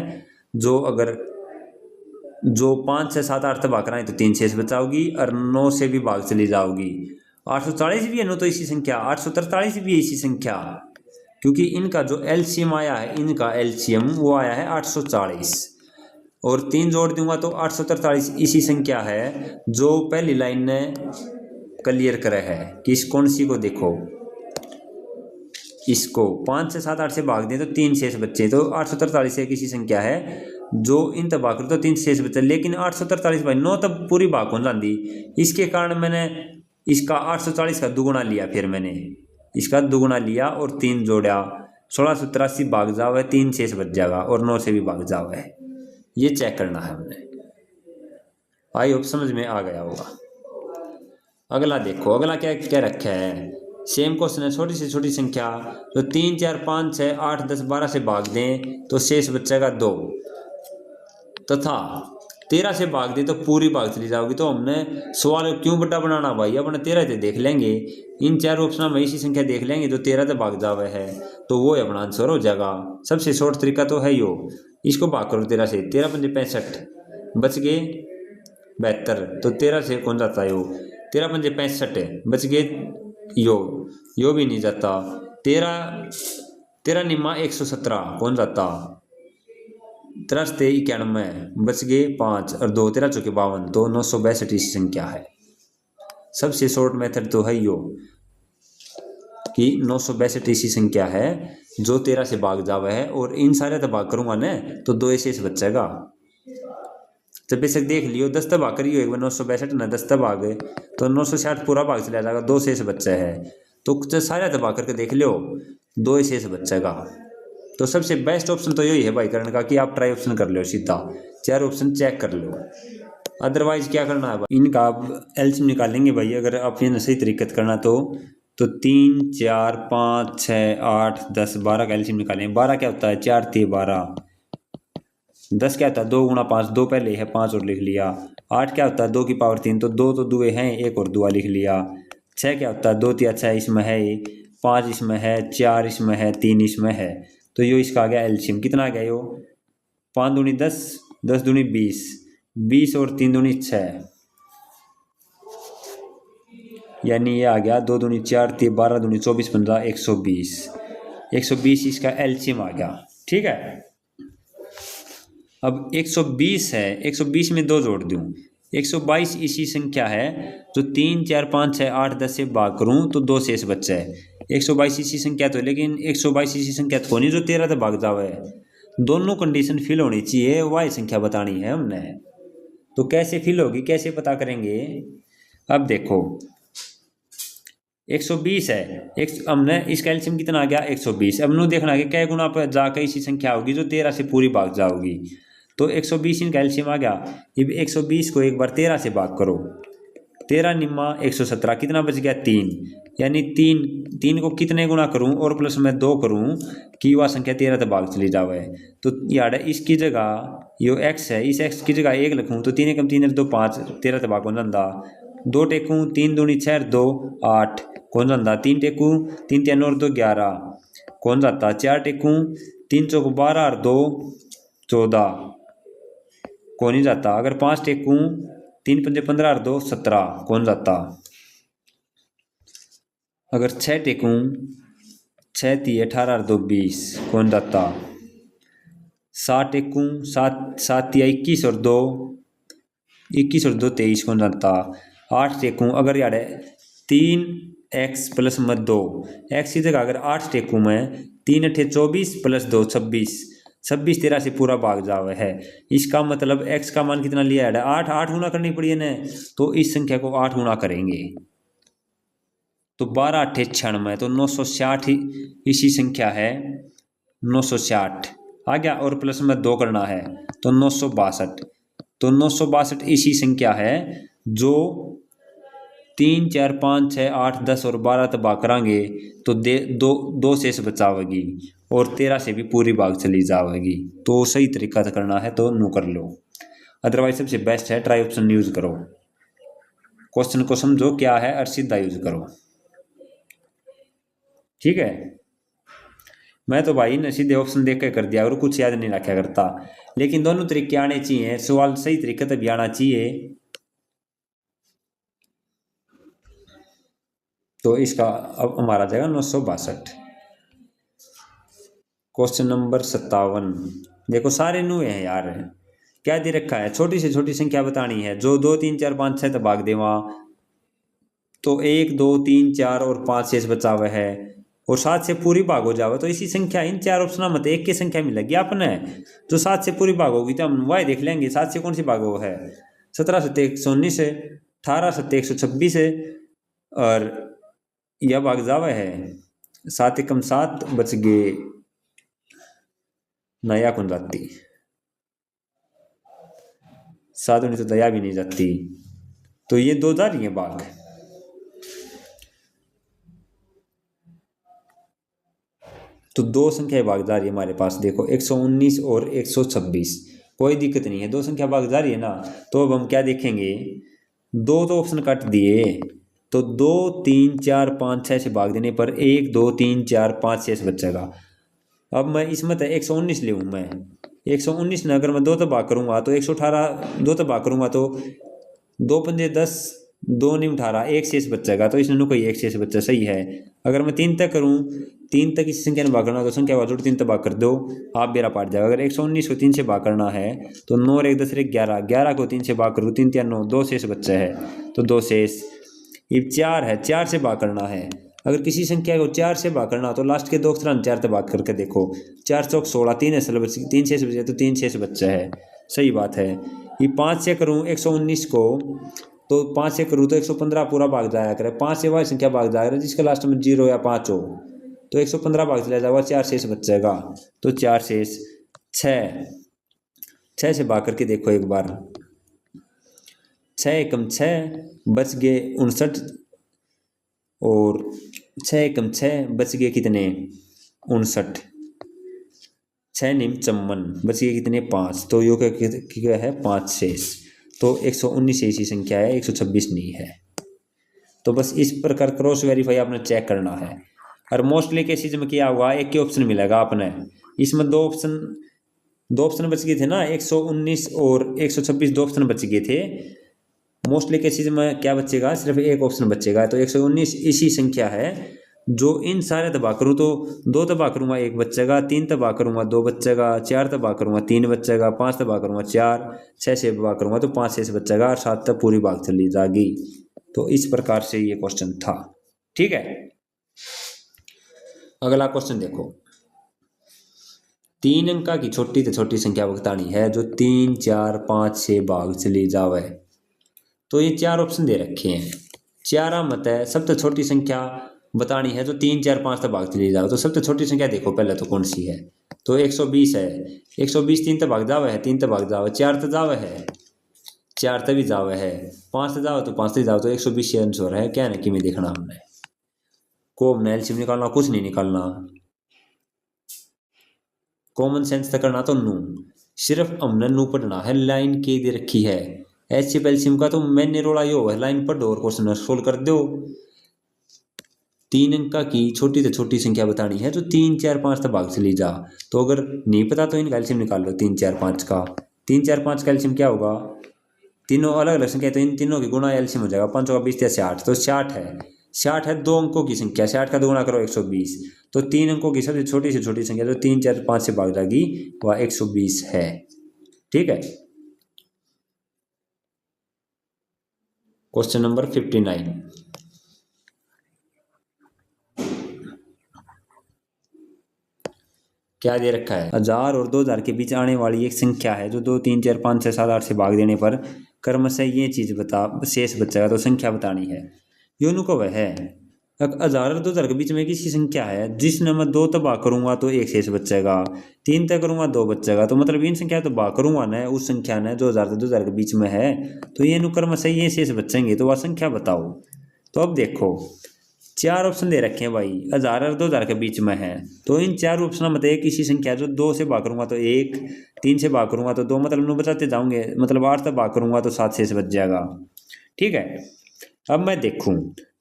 जो अगर जो 5 6 7 8 तक भाग रहा है तो 3 शेष बचाओगी और 9 से भी भाग चली जाओगी। 840 भी है नो तो इसी संख्या, 843 भी है इसी संख्या, क्योंकि इनका जो एलसीएम आया है, इनका एलसीएम वो आया है 840 और 3 जोड़ दूंगा तो 843 इसी संख्या है जो पहली लाइन ने क्लियर करे है। किस कौन सी को देखो, इसको 5 से 7 8 से भाग दें तो 3 शेष बच्चे, तो 843 एक इसी संख्या है जो इन तक भाग तो 3 शेष बच्चे। लेकिन 843 भाई 9 तब पूरी भाग हो जाती, इसके कारण मैंने इसका 840 का दुगुना लिया, फिर मैंने इसका दुगुना लिया और 3 जोड़ा, 1683 भाग जाओ है, 3 शेष बच जाएगा और 9 से भी भाग जाओ है। ये चेक करना है हमने। आई होप समझ में आ गया होगा। अगला देखो, अगला क्या क्या रखा है, सेम क्वेश्चन है, छोटी से छोटी संख्या तो 3 4 5 6 8 10 12 से भाग दें तो शेष बचेगा 2 तथा 13 से भाग दें तो पूरी भाग चली जाओगी। तो हमने सवाल क्यों बड़ा बनाना भाई, अपने 13 से देख लेंगे, इन 4 ऑप्शन में इसी संख्या देख लेंगे जो 13 से भाग जावे है तो वो अपना आंसर हो जाएगा। सबसे शॉर्ट तरीका तो है यो, इसको भाग करो 13 से, 13 पंजे 65 बच गए 72, तो 13 से कौन जाता है यो, 13 पंजे 65 बच गए, यो भी नहीं जाता, 13 निम्मा 117 कौन जाता, 13 से 91 बच गए 5 और 2 13 चौके 52, तो 962 इसी संख्या है। सबसे शॉर्ट मेथड तो है यो कि 962 इसी संख्या है जो 13 से भाग जावा है, और इन सारे तो भाग करूंगा ना तो 2 शेष बचेगा। जब बेशक देख लियो 10 तक भाग करियो एक बार 962 ना 10 तक भाग गए तो 960 पूरा भाग चला जाएगा, 2 शेष बच्चा है। तो सारे दबा करके देख लो 2 शेष बचेगा। तो सबसे बेस्ट ऑप्शन तो यही है भाई करने का कि आप ट्राई ऑप्शन कर लो, सीधा 4 ऑप्शन चेक कर लो। अदरवाइज क्या करना है भाई, इनका आप एलसीएम निकालेंगे भाई, अगर आप ये सही तरीके से करना तो 3 4 5 6 8 10 12 का एलसीएम निकालेंगे। 12 क्या होता है 4 3 12, 10 क्या होता है 2 गुणा 5, 2 पहले है 5 और लिख लिया। 8 क्या होता है 2 की पावर 3, तो 2 तो दुए हैं 1 और दुआ लिख लिया। 6 क्या होता है 2 3 6 इसमें है, 5 इसमें है, 4 इसमें है, 3 इसमें है, तो यो इसका आ गया एलसीएम। कितना आ गया यो 5 दूनी 10, 10 दूनी 20, 20 और 3 दूनी 6, यानी ये आ गया 2 दूनी 4 3 12 दूनी 24 15 120, 120 इसका एलसीएम आ गया। ठीक है, अब 120 है, 120 में 2 जोड़ दूं, 122 इसी संख्या है जो 3 4 5 6 8 10 से भाग करूं तो 2 शेष बच्चा है। 122 इसी संख्या तो, लेकिन 122 इसी संख्या तो नहीं जो 13 से भाग जावे है। दोनों कंडीशन फिल होनी चाहिए, वाई संख्या बतानी है हमने। तो कैसे फिल होगी, कैसे पता करेंगे। अब देखो 120 है, हमने इसका एलसीएम कितना आ गया 120। अब नो देखना है कि कै गुना पर जाकर इसी संख्या होगी जो 13 से पूरी भाग जाओगी। तो 120 इनका एलसीएम आ गया। अब 120 को एक बार 13 से भाग करो, 13 निम्मा 117, कितना बच गया 3, यानी 3 को कितने गुना करूं और प्लस में 2 करूं कि वह संख्या 13 तक भाग चली जावे। तो यार इसकी जगह यो x है, इस x की जगह 1 लिखूँ तो 3 एकम 3 2 5 13 तबाक कौन जाता, 2 टेकूँ 3 दूनी 6 2 8 कौन जाता, 3 टेकूँ 3 3 और 2 11 कौन जाता, 4 टेकूँ 3 चौक 12 और 2 14 कौन नहीं जाता, अगर 5 टेकूँ 3 पंजे 15 और 2 17 कौन जाता, अगर 6 टेकूँ 6 3 18 और 2 20 कौन जाता, 7 टेकूँ 7 7 3 21 और 2 21 और 2 23 कौन जाता, 8 टेकूँ अगर यार 3x प्लस मत 2 x की जगह अगर 8 टेकूँ मैं 3 अठे 24 प्लस 2 26 26 13 से पूरा भाग जावे है। इसका मतलब x का मान कितना लिया है, 8 8 गुना करनी पड़ी है ना, तो इस संख्या को 8 गुना करेंगे तो 12 अठे 96 तो 960 इसी संख्या है 960 आ गया, और प्लस में 2 करना है तो 962 तो 962 इसी संख्या है जो 3 4 5 6 8 10 और 12 तक भाग करांगे तो दो शेष बचावेगी और 13 से भी पूरी भाग चली जाएगी। तो सही तरीका से करना है तो नो कर लो, अदरवाइज सबसे बेस्ट है ट्राई ऑप्शन यूज करो, क्वेश्चन को समझो क्या है और सीधा यूज करो। ठीक है, मैं तो भाई न सीधे ऑप्शन देख के कर दिया और कुछ याद नहीं रखा करता, लेकिन दोनों तरीके आने चाहिए, सवाल सही तरीके से भी आना चाहिए। तो इसका अब हमारा जाएगा 962। क्वेश्चन नंबर 57, देखो सारे नु हैं यार, क्या दे रखा है, छोटी से छोटी संख्या बतानी है जो 2 3 4 5 6 तक भाग दे वहां, तो 1 2 3 4 और 5 शेष बचा हुआ है और 7 से पूरी भाग हो जावे तो इसी संख्या इन चार ऑप्शन में एक की संख्या मिलेगी अपने, जो 7 से पूरी भाग होगी तो हम वाई देख लेंगे 7 से कौन सी भाग हो है, 17 7 119 है, 18 7 126 है और यह भाग जावा है 7 एकम 7 बच गए नया कौन जाती, 7 उन्नीस तो दया भी नहीं जाती, तो ये 2 जा रही है भाग। तो 2 संख्या भाग जा रही है हमारे पास, देखो 119 और 126, कोई दिक्कत नहीं है, 2 संख्या भाग जा रही है ना। तो अब हम क्या देखेंगे, 2 तो ऑप्शन काट दिए तो 2 3 4 5 6 से भाग देने पर 1 2 3 4 5 शेष बचेगा। अब मैं इसमें तो 119 ले मैं 119 ने अगर मैं 2 तो भाग करूँगा तो 118 2 तो भाग करूँगा तो 2 पंजे 10 2 नहीं 18 एक शेष बचेगा, तो इसमें कोई एक शेष बच्चा सही है। अगर मैं 3 तक करूँ 3 तक इस संख्या में भाग करना तो संख्या वाला 3 तक भाग कर दो आप बेरा पाट जाएगा। अगर 119 को 3 से भाग करना है तो 9 और 1 10 11 11 को 3 से भाग करूँ 3 3 9 2 शेष बच्चा है तो 2 शेष। ये 4 है 4 से भाग करना है, अगर किसी संख्या को 4 से भाग करना तो लास्ट के 2 अक्षर 4 से भाग करके देखो 4 चौक 16 3 है 3 शेष बचे तो 3 शेष बच्चा है, सही बात है। ये 5 से करूँ 119 को तो 5 से करूँ तो 115 पूरा भाग जाया करे, 5 से वही संख्या भाग जाएगा जिसके लास्ट में 0 या 5 हो तो 115 भाग चला जाएगा 4 शेष बचेगा तो 4 शेष 6 से भाग करके देखो एक बार 6 एकम 6 बच गए 59 और 6 एकम 6 बच गए कितने 59 6 निम 54 बच गए कितने 5 तो यो क्या है 5 शेष, तो 119 ऐसी संख्या है 126 नहीं है। तो बस इस प्रकार क्रॉस वेरीफाई आपने चेक करना है। और मोस्टली केसेज में क्या हुआ एक ही ऑप्शन मिलेगा आपने, इसमें दो ऑप्शन बच गए थे ना 119 और 126 2 ऑप्शन बच गए थे। मोस्टली केसेज में क्या बचेगा सिर्फ एक ऑप्शन बचेगा, तो 119 इसी संख्या है जो इन सारे दबा करूँ तो 2 दबा करूँगा 1 बचेगा, 3 दबा करूँगा 2 बचेगा, 4 दबा करूँगा 3 बचेगा, 5 दबा करूँगा 4, 6 से दबा करूँगा तो 5 शेष बचेगा और 7 तक पूरी भाग चली जाएगी। तो इस प्रकार से ये क्वेश्चन था। ठीक है, अगला क्वेश्चन देखो 3 अंक की छोटी से छोटी संख्या बतानी है जो 3 4 5 6 भाग चली जावे। तो ये 4 ऑप्शन दे रखे हैं, 4 मत है सबसे छोटी संख्या बतानी है जो 3 4 5 तक भाग चली जाओ। तो सबसे छोटी संख्या देखो पहले तो कौन सी है, तो 120 है, 120 3 तक भाग जावे है, 3 तक भाग जावे, 4 तक जावे है, 4 तक भी जावे है, 5 तक जाओ तो 5 तक जाओ, तो 120 से आंसर है। क्या है कि में देखना हमने को एलसीएम निकालना कुछ नहीं निकालना, कॉमन सेंस तक करना तो नू सिर्फ हमने नू पढ़ना है, लाइन के दे रखी है एचसीएफ एलसीएम का, तो मैंने रोड़ा यो है, लाइन पढ़ो और क्वेश्चन सोल्व कर दो। 3 अंक की छोटी से छोटी संख्या बतानी है, तो 3 4 5 तक भाग चली जा। तो अगर नहीं पता तो इनका एलसीएम निकाल लो 3 4 5 का। 3 4 5 का एलसीएम क्या होगा, तीनों अलग अलग संख्या तो इन तीनों की गुणा एलसीएम हो जाएगा, 5 का 20 या 60, तो 60 है। 60 है 2 अंकों की संख्या, 60 का 2 गुणा करो 120, तो 3 अंकों की सबसे छोटी से छोटी संख्या जो 3 4 5 से भाग जाएगी वह 120 है। ठीक है। क्वेश्चन नंबर 59 क्या दे रखा है, 1000 और 2000 के बीच आने वाली एक संख्या है जो 2 3 4 5 6 7 8 से भाग देने पर क्रमशः ये चीज बता शेष बचेगा, तो संख्या बतानी है। योनु को वह है 1000 और 2000 के बीच में किसी संख्या है जिसने मैं 2 तक भाग करूंगा तो 1 शेष बचेगा, 3 तक करूंगा 2 बचेगा, तो मतलब इन संख्या तो भाग करूंगा ना उस संख्या ने 2000 से 2000 के बीच में है, तो ये क्रमशः ये शेष बचेंगे, तो वह संख्या बताओ। तो अब देखो 4 ऑप्शन दे रखे हैं भाई, 1000 और 2000 के बीच में है, तो इन 4 ऑप्शन में एक किसी संख्या जो 2 से भाग करूंगा तो 1, 3 से भाग करूंगा तो 2, मतलब 9 बचाते जाऊंगे, मतलब 8 तक भाग करूंगा तो 7 शेष बच जाएगा। ठीक है। अब मैं देखूं,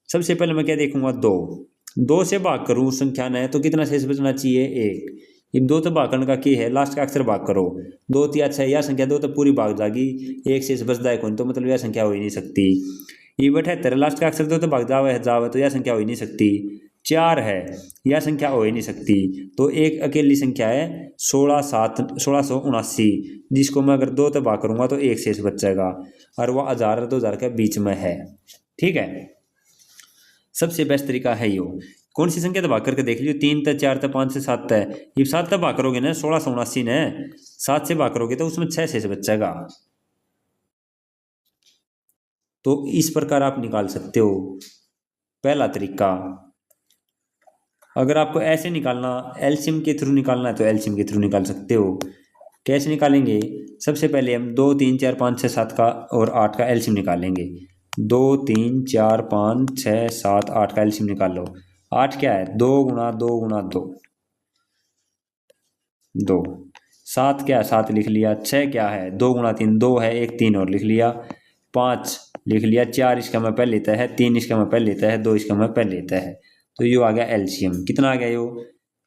सबसे पहले मैं क्या देखूंगा, 2 से भाग करूं संख्या ने तो कितना शेष बचना चाहिए, 1। ये 2 तो भाग करने का क्या है, लास्ट का अक्षर भाग करो, 2 3 6 यह संख्या 2 तो पूरी भाग जाएगी, 1 शेष बचता है कौन, तो मतलब यह संख्या हो ही नहीं सकती। ये 78 लास्ट का अक्षर 2 तो भाग जावे तो यह संख्या हो ही नहीं सकती। 4 है, यह संख्या हो ही नहीं सकती, तो एक अकेली संख्या है 1679, जिसको मैं अगर 2 तो भाग करूंगा तो 1 शेष बचेगा, और वह 1000 और 2000 के बीच में है। ठीक है। सबसे बेस्ट तरीका है यो, कौन सी संख्या तो भाग करके देख लियो, 3 तक 4 तक 5 से 7 तक, ये 7 तक भाग करोगे ना 1679 ने, 7 से भाग करोगे तो उसमें 6 शेष बचेगा। तो इस प्रकार आप निकाल सकते हो पहला तरीका। अगर आपको ऐसे निकालना एलसीएम के थ्रू निकालना है तो एलसीएम के थ्रू निकाल सकते हो। कैसे निकालेंगे, सबसे पहले हम 2 3 4 5 6 7 का और 8 का एलसीएम निकालेंगे। 2 3 4 5 6 7 8 का एलसीएम निकाल लो। 8 क्या है, 2 गुणा 2 गुणा 2, 2। 7 क्या है, 7 लिख लिया। 6 क्या है, 2 गुणा 3, 2 है, 1 3 और लिख लिया। 5 लिख लिया। 4 इसका मैं पहले लेता है, 3 इसका मैं पहले लेता है, 2 इसका मैं पहले लेता है, तो ये आ गया एलसीएम। कितना आ गया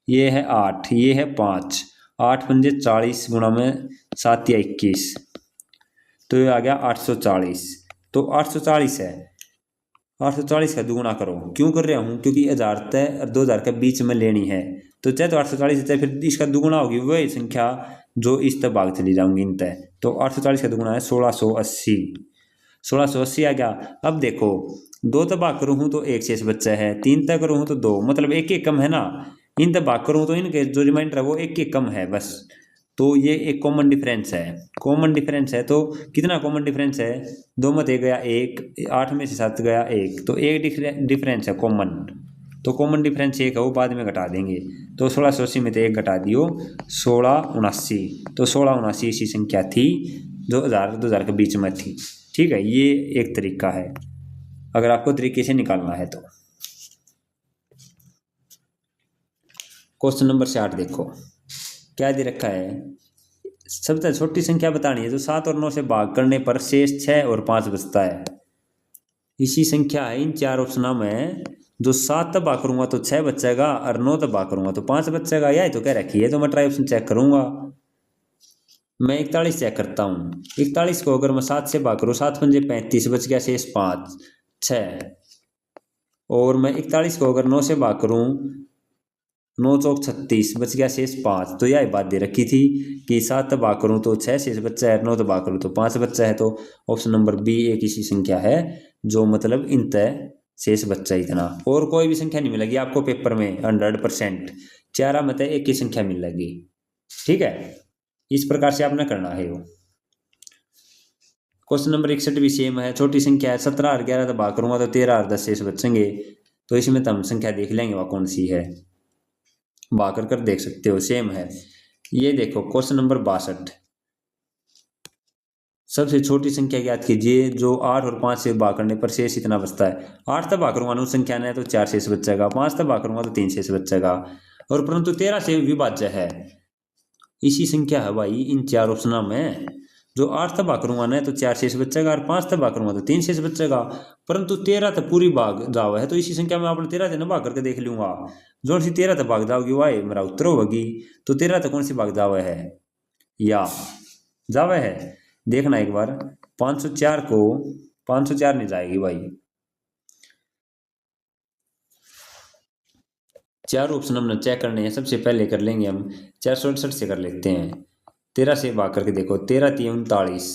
ये है 8, ये है 5, 8 पंजे 40 गुणा में 7 या 21, तो ये आ गया 840। तो 840 है, 840 का दुगुना करो। क्यों कर रहा हूँ, क्योंकि 1000 तय और 2000 के बीच में लेनी है, तो चाहे तो 840 है, फिर इसका दुगुना होगी वही संख्या जो इस तक भाग चली जाऊंगी इन तय, तो 840 का दुगुना है 1680। 1680 आ गया। अब देखो 2 तक भाग करूँ हूँ तो 1 शेष बच्चा है, 3 तक करूँ तो 2, मतलब 1 1 कम है ना, इन तक भाग करूँ तो इनके जो रिमाइंडर है वो 1 1 कम है बस। तो ये एक कॉमन डिफरेंस है, कॉमन डिफरेंस है। तो कितना कॉमन डिफरेंस है, 2 में 1 गया 1, 8 में से 7 गया 1, तो एक डिफरेंस है कॉमन। तो कॉमन डिफरेंस 1 है, वो बाद में घटा देंगे। तो 1680 में तो 1 घटा दियो, 1679। तो 1679 ऐसी संख्या थी जो 1000 2000 के बीच में थी। ठीक है, ये एक तरीका है अगर आपको तरीके से निकालना है तो। क्वेश्चन नंबर 60 देखो क्या दे रखा है, सबसे छोटी संख्या बतानी है जो 7 और 9 से भाग करने पर शेष 6 और 5 बचता है। इसी संख्या है इन 4 ऑप्शनों में, जो 7 तक भाग करूंगा तो 6 बचेगा और 9 तक भाग करूंगा तो 5 बचेगा। यही तो कह रखी है, तो मैं ट्राई ऑप्शन चेक करूंगा। मैं 41 चेक करता हूँ। 41 को अगर मैं 7 से भाग करूँ, 7 पंजे 35, बच गया शेष 5 6, और मैं 41 को अगर 9 से भाग करूँ, 9 चौक 36, बच गया शेष 5। तो यह बात दे रखी थी कि 7 तक भाग करूँ तो 6 शेष बच्चा है, 9 तक भाग करूँ तो 5 बच्चा है। तो ऑप्शन नंबर बी एक ऐसी संख्या है जो मतलब इन तय शेष बच्चा इतना, और कोई भी संख्या नहीं मिलेगी आपको पेपर में 100%। 4 में तय एक ही संख्या मिलेगी। ठीक है, इस प्रकार से आपने करना है। क्वेश्चन नंबर 61 भी सेम है, छोटी संख्या है, 17 और 11 तक भाग करूंगा तो 13 और 10 शेष बचेंगे। तो इसमें तो हम संख्या देख लेंगे वह कौन सी है, भाग कर देख सकते हो, सेम है। ये देखो क्वेश्चन नंबर 62, सबसे छोटी संख्या ज्ञात कीजिए जो 8 और 5 से भाग करने पर शेष इतना बचता है। 8 तक भाग करूंगा उस संख्या ने तो 4 शेष बचेगा, 5 तक भाग करूंगा तो 3 शेष बचेगा, और परंतु 13 से विभाज्य है। इसी संख्या है भाई इन चार ऑप्शनों में। जो 8 तक भाग करूंगा ना तो 4 शेष बचेगा, और 5 तक भाग करूंगा तो 3 शेष बचेगा। परंतु 13 तक पूरी भाग जाव है, तो इसी संख्या में आपने 13 से ना भाग करके देख लूंगा। जो सी 13 तक भाग जाओगी वह मेरा उत्तर होगी। तो 13 तक कौन सी भाग जावे है, या जावे है, देखना एक बार। 504 को 504 नहीं जाएगी भाई। चार ऑप्शन हमने चेक करने हैं। सबसे पहले कर लेंगे हम 468 से कर लेते हैं। 13 से भाग करके देखो, 13 3 39,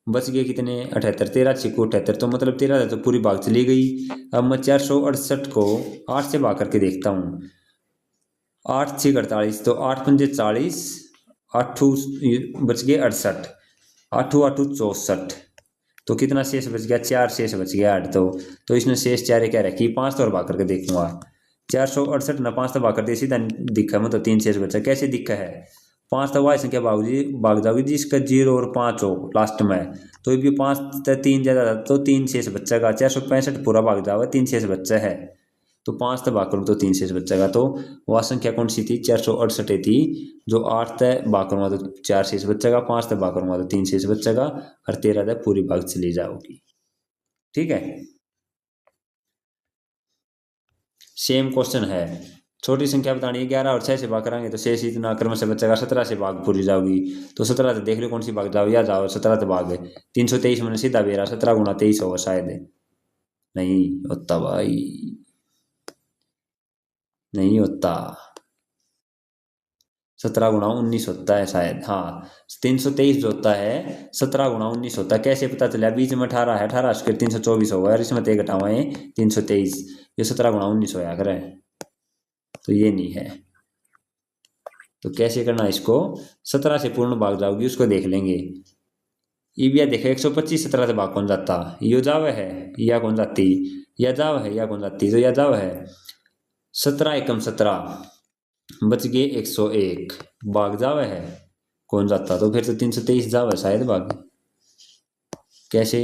बच गए कितने 78, 13 6 को 78, तो मतलब 13 तो पूरी भाग चली गई। अब मैं 468 को 8 से भाग करके देखता हूँ। 8 6 48, तो 8 पंजे 40, 8 बच गए 68, 8 8 64, तो कितना शेष बच गया, 4 शेष बच गया 8। तो इसने शेष 4 क्या रखी, 5 तो और भाग करके देखूंगा। 468 ना 5 तो भाग करते सीधा दिखा है, मतलब 3 शेष बचा। कैसे दिखा है, 5 तो वह संख्या भाग जाओगी जिसका 0 और 5 हो लास्ट में। तो ये 5 3 ज्यादा तो 3 शेष बचेगा। 465 पूरा भाग जाओगे, 3 शेष बच्चा है। तो 5 तक भाग करूँ तो 3 शेष बचेगा। तो वह संख्या कौन सी थी, 468 थी। जो 8 तक भाग करूंगा तो 4 शेष बचेगा, 5 तक भाग करूंगा तो 3 शेष बचेगा, और 13 तक पूरी भाग चली जाओगी। ठीक है, सेम क्वेश्चन है। छोटी संख्या बतानी है, 11 और 6 से भाग कराएंगे तो शेष इतना क्रम से बचेगा। 17 से भाग पूरी जाओगी, तो 17 से देख लो कौन सी भाग जाओ, या जाओ 17 से भाग 323 मैंने सीधा बेरा 17 गुना 23 होगा शायद, नहीं होता भाई, नहीं होता। 17 गुना 19 होता है शायद, हाँ 323 जो होता है 17 गुना 19 होता है। कैसे पता चला, बीच में 18 है, 18 स्क्वायर 324 होगा, और इसमें 1 घटावे 323, ये 17 गुना 19 होया करे, तो ये नहीं है। तो कैसे करना इसको, 17 से पूर्ण भाग जाओगी उसको देख लेंगे। ये भी देखो 125 17 से भाग कौन जाता, यो जाव है या कौन जाती, या जाव है या कौन जाती, तो या जाव है। 17 एकम 17 बच गए 101, भाग जावे है कौन जाता, तो फिर तो 323 जावे शायद भाग। कैसे,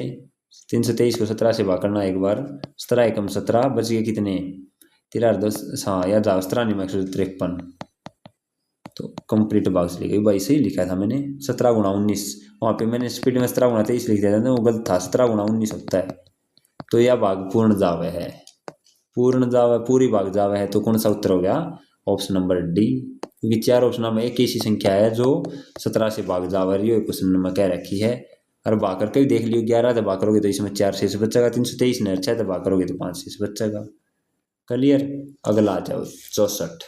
323 को 17 से भाग करना एक बार, 17 एकम 17 बच गए कितने 13 10, हाँ या जाओ 17 में 153, तो कंप्लीट भाग चली गई भाई। सही लिखा था मैंने 17 गुना 19, वहाँ पे मैंने स्पीड में 17 गुना 23 लिख दिया था, वो गलत था, 17 गुना 19 होता है। तो यह भाग पूर्ण जावे है, पूर्ण जावे पूरी भाग जावे है, तो कौन सा उत्तर हो गया, ऑप्शन नंबर डी। क्योंकि 4 ऑप्शन में एक ऐसी संख्या है जो 17 से भाग जावा रही है, क्वेश्चन में कह रखी है। और भाग करके भी देख लियो, 11 से भाग करोगे तो इसमें 4 शेष बचेगा, 323 ने 6 से भाग करोगे तो 5 शेष बचेगा। क्लियर, अगला आ जाओ 64।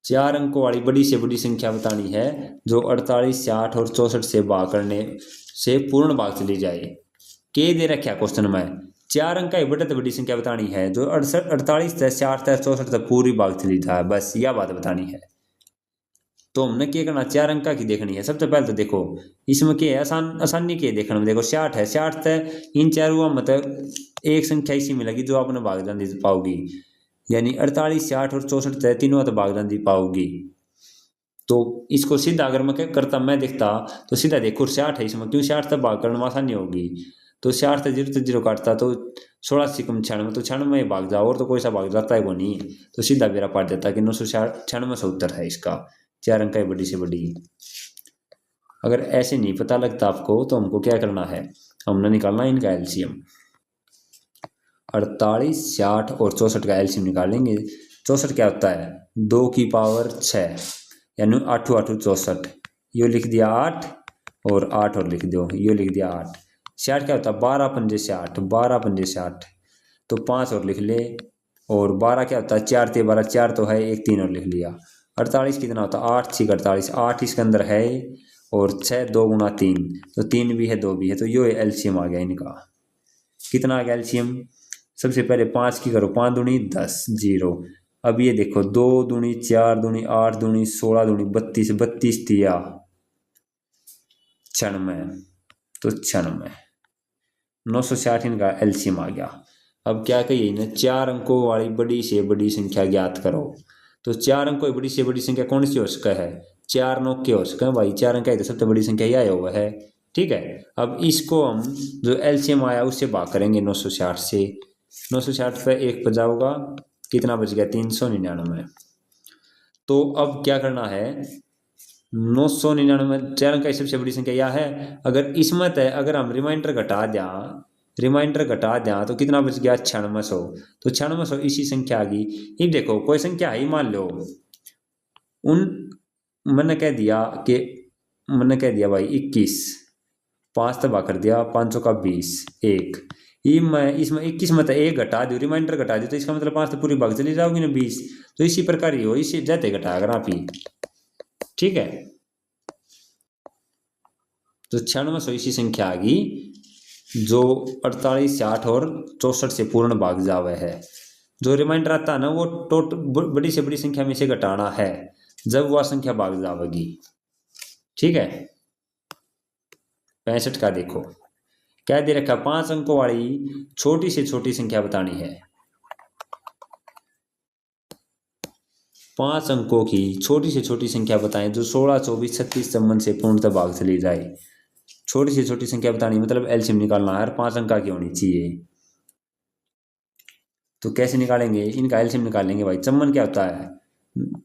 4 अंकों वाली बड़ी से बड़ी संख्या बतानी है जो 48 60 और 64 से भाग करने से पूर्ण भाग चली जाए। के दे रखा क्वेश्चन में 4 अंक का बड़ी से बड़ी संख्या बतानी है जो 48 से 60 से 64 तक पूरी भाग चली जाए, बस यह बात बतानी है। तो हमने क्या करना, 4 अंक की देखनी है। सबसे पहले तो देखो इसमें क्या है, आसानी के देखने में, देखो 60 है, 60 से इन चारों मतलब एक संख्या इसी मिलेगी जो आपने भाग जान पाओगी, यानी 48 60 और 64 से तीनों तो भाग जान पाओगी। तो इसको सीधा अगर मैं क्या करता, मैं देखता तो सीधा देखो 60 है इसमें, क्यों 60 तक भाग करने में आसानी होगी। तो 60 से 0 काटता तो 16 से कम 96, तो 96 भाग जाओ, और तो कोई सा भाग जाता है वो नहीं, तो सीधा मेरा पाठ जाता है कि 996 से उत्तर है इसका। 4 अंक है बड़ी से बड़ी। अगर ऐसे नहीं पता लगता आपको तो हमको क्या करना है, हमने निकालना इनका एलसीएम। 48 60 और 64 का एलसीएम निकालेंगे। 64 क्या होता है, 2 की पावर 6, यानी 8 8 64, यो लिख दिया 8 और 8 और लिख दो, यो लिख दिया 8। 60 क्या होता है, 12 पंजे से 8, 12 पंजे से 8, तो 5 और लिख ले। और 12 क्या होता है, 4 ते 12, 4 तो है, 1 3 और लिख लिया। 48 कितना होता है, 8 6 48, 8 इसके अंदर है, और 6 2 गुना 3, तो 3 भी है 2 भी है, तो यो एलसीएम आ गया इनका। कितना आ गया एलसीएम, सबसे पहले 5 की करो, 5 दूनी 10 0। अब ये देखो 2 दूनी 4 दूनी 8 दूनी 16 दूनी 32, 32 दिया 96, तो 96 960 इनका एलसीएम आ गया। अब क्या कहिए ना, 4 अंकों वाली बड़ी से बड़ी संख्या ज्ञात करो। तो 4 अंकों की बड़ी से बड़ी संख्या कौन सी हो सका है, 4 9 के हो सके भाई, 4 अंक है तो सबसे बड़ी संख्या यह हुआ है। ठीक है, अब इसको हम जो एलसीएम आया उससे भाग करेंगे 960 से। 960 पे 1 पर जाओगा, कितना बच गया 399। तो अब क्या करना है, 999 चार अंक की सबसे बड़ी संख्या यह है। अगर इसमें है, अगर हम रिमाइंडर घटा दें तो कितना बच गया, 9600। तो 9600 इसी संख्या आ गई। ये देखो कोई संख्या है ही, मान लो उन, मैंने कह दिया कि, मैंने कह दिया भाई 21, 5 तबाह कर दिया, 500 का 20, एक, ये मैं इसमें 21 में तो एक घटा दूँ, रिमाइंडर घटा दूँ, तो इसका मतलब 5 तो पूरी भाग चली जाओगी ना 20। तो इसी प्रकार ही हो, इसी जाते घटा अगर आप ही, ठीक है। तो 9600 इसी संख्या आ गई जो 48, 60 और 64 से पूर्ण भाग जावे है। जो रिमाइंडर आता है ना वो बड़ी से बड़ी संख्या में से घटाना है जब वह संख्या भाग जावेगी, ठीक है। 65 का देखो क्या दे रखा, 5 अंकों वाली छोटी से छोटी संख्या बतानी है। 5 अंकों की छोटी से छोटी संख्या बताएं जो 16, 24, 36 संबंध से पूर्णतः भाग चली जाए। छोटी से छोटी संख्या बतानी मतलब एलसीएम निकालना है, 5 अंक की होनी चाहिए। तो कैसे निकालेंगे, इनका एलसीएम निकालेंगे भाई। चम्मन क्या होता है,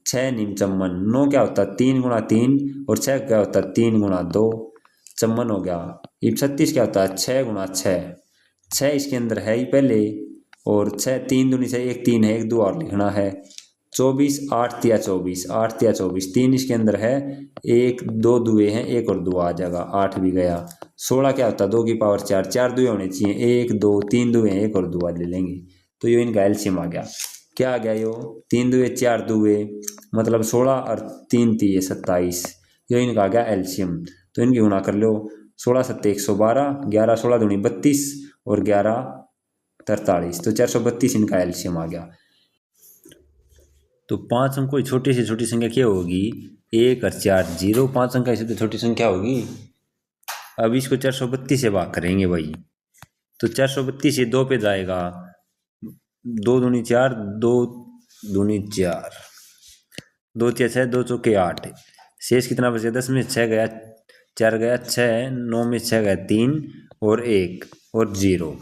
6 निम चम्मन, 9 क्या होता है 3 गुणा 3, और 6 क्या होता है 3 गुणा 2, चम्मन हो गया। ये 36 क्या होता है 6 गुणा 6, 6 इसके अंदर है ही पहले, और 6 3 दूनी से 1 3 है, 1 2 और लिखना है। 24 8 तिया 24, 8 तिया 24, 3 इसके अंदर है, 1 2 दुए हैं, 1 और 2 आ जाएगा, 8 भी गया। 16 क्या होता है 2 की पावर 4, 4 दुए होने चाहिए, 1 2 3 दुए हैं, 1 और 2 ले लेंगे। तो ये इनका एलसीएम आ गया। क्या आ गया यो, 3 दुए 4 दुए मतलब 16 और 3 तिये 27, ये इनका आ गया एलसीएम। तो इनकी गुणा कर लो, 16 सत्ते 112, 11 16 दूनी 32 और 11 43, तो 432 इनका एलसीएम आ गया। तो 5 अंकों की छोटी से छोटी संख्या क्या होगी, 1 और 4 0, 5 अंक की सबसे छोटी संख्या होगी। अब इसको 432 से भाग करेंगे भाई, तो 432 ये 2 पे जाएगा, 2 दूनी 4, 2 दूनी 4, 2 तिया 6, 2 चौके 8, शेष कितना बच गया, 10 में 6 गया, 4 गया 6, 9 में 6 गया 3 और 1 और 0।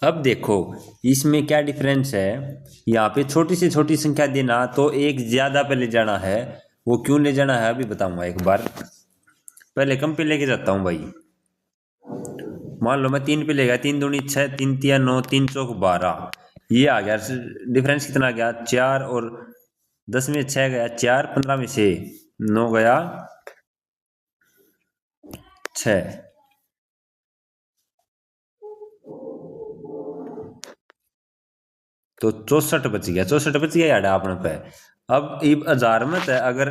अब देखो इसमें क्या डिफरेंस है, यहाँ पे छोटी से छोटी संख्या देना तो एक ज्यादा पे ले जाना है, वो क्यों ले जाना है अभी बताऊंगा एक बार। पहले कम पे लेके जाता हूँ भाई, मान लो मैं 3 पे ले गया, 3 दूनी 6, 3 तिया 9, 3 चौक 12, ये आ गया डिफरेंस कितना गया 4, और 10 में 6 गया 4, 15 में से 9 गया 6, तो 64 बच गया, 64 बच गया यार आपने पे। अब ये 1000 में तो अगर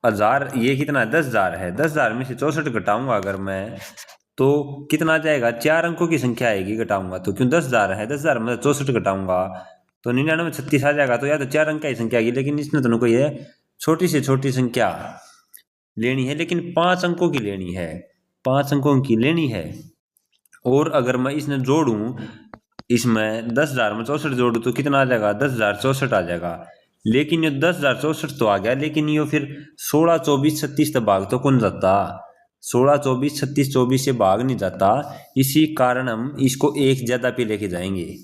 1000 ये कितना है 10,000 है, 10,000 में से 64 घटाऊंगा अगर मैं, तो कितना जाएगा, 4 अंकों की संख्या आएगी घटाऊंगा तो, क्यों 10,000 है, 10,000 में 64 घटाऊंगा तो 99 36 आ जाएगा। तो या तो 4 अंक की संख्या आएगी, लेकिन इसने तो कोई है छोटी से छोटी संख्या लेनी है, लेकिन 5 अंकों की लेनी है, 5 अंकों की लेनी है। और अगर मैं इसने जोड़ूं, इसमें 10,000 में 64 जोड़ू तो कितना आ जाएगा, 10,064 आ जाएगा। लेकिन ये 10,064 तो आ गया, लेकिन ये फिर 16 24 36 तक भाग तो कौन जाता, 16 24 36 24 से भाग नहीं जाता। इसी कारण हम इसको एक ज्यादा पे लेके जाएंगे,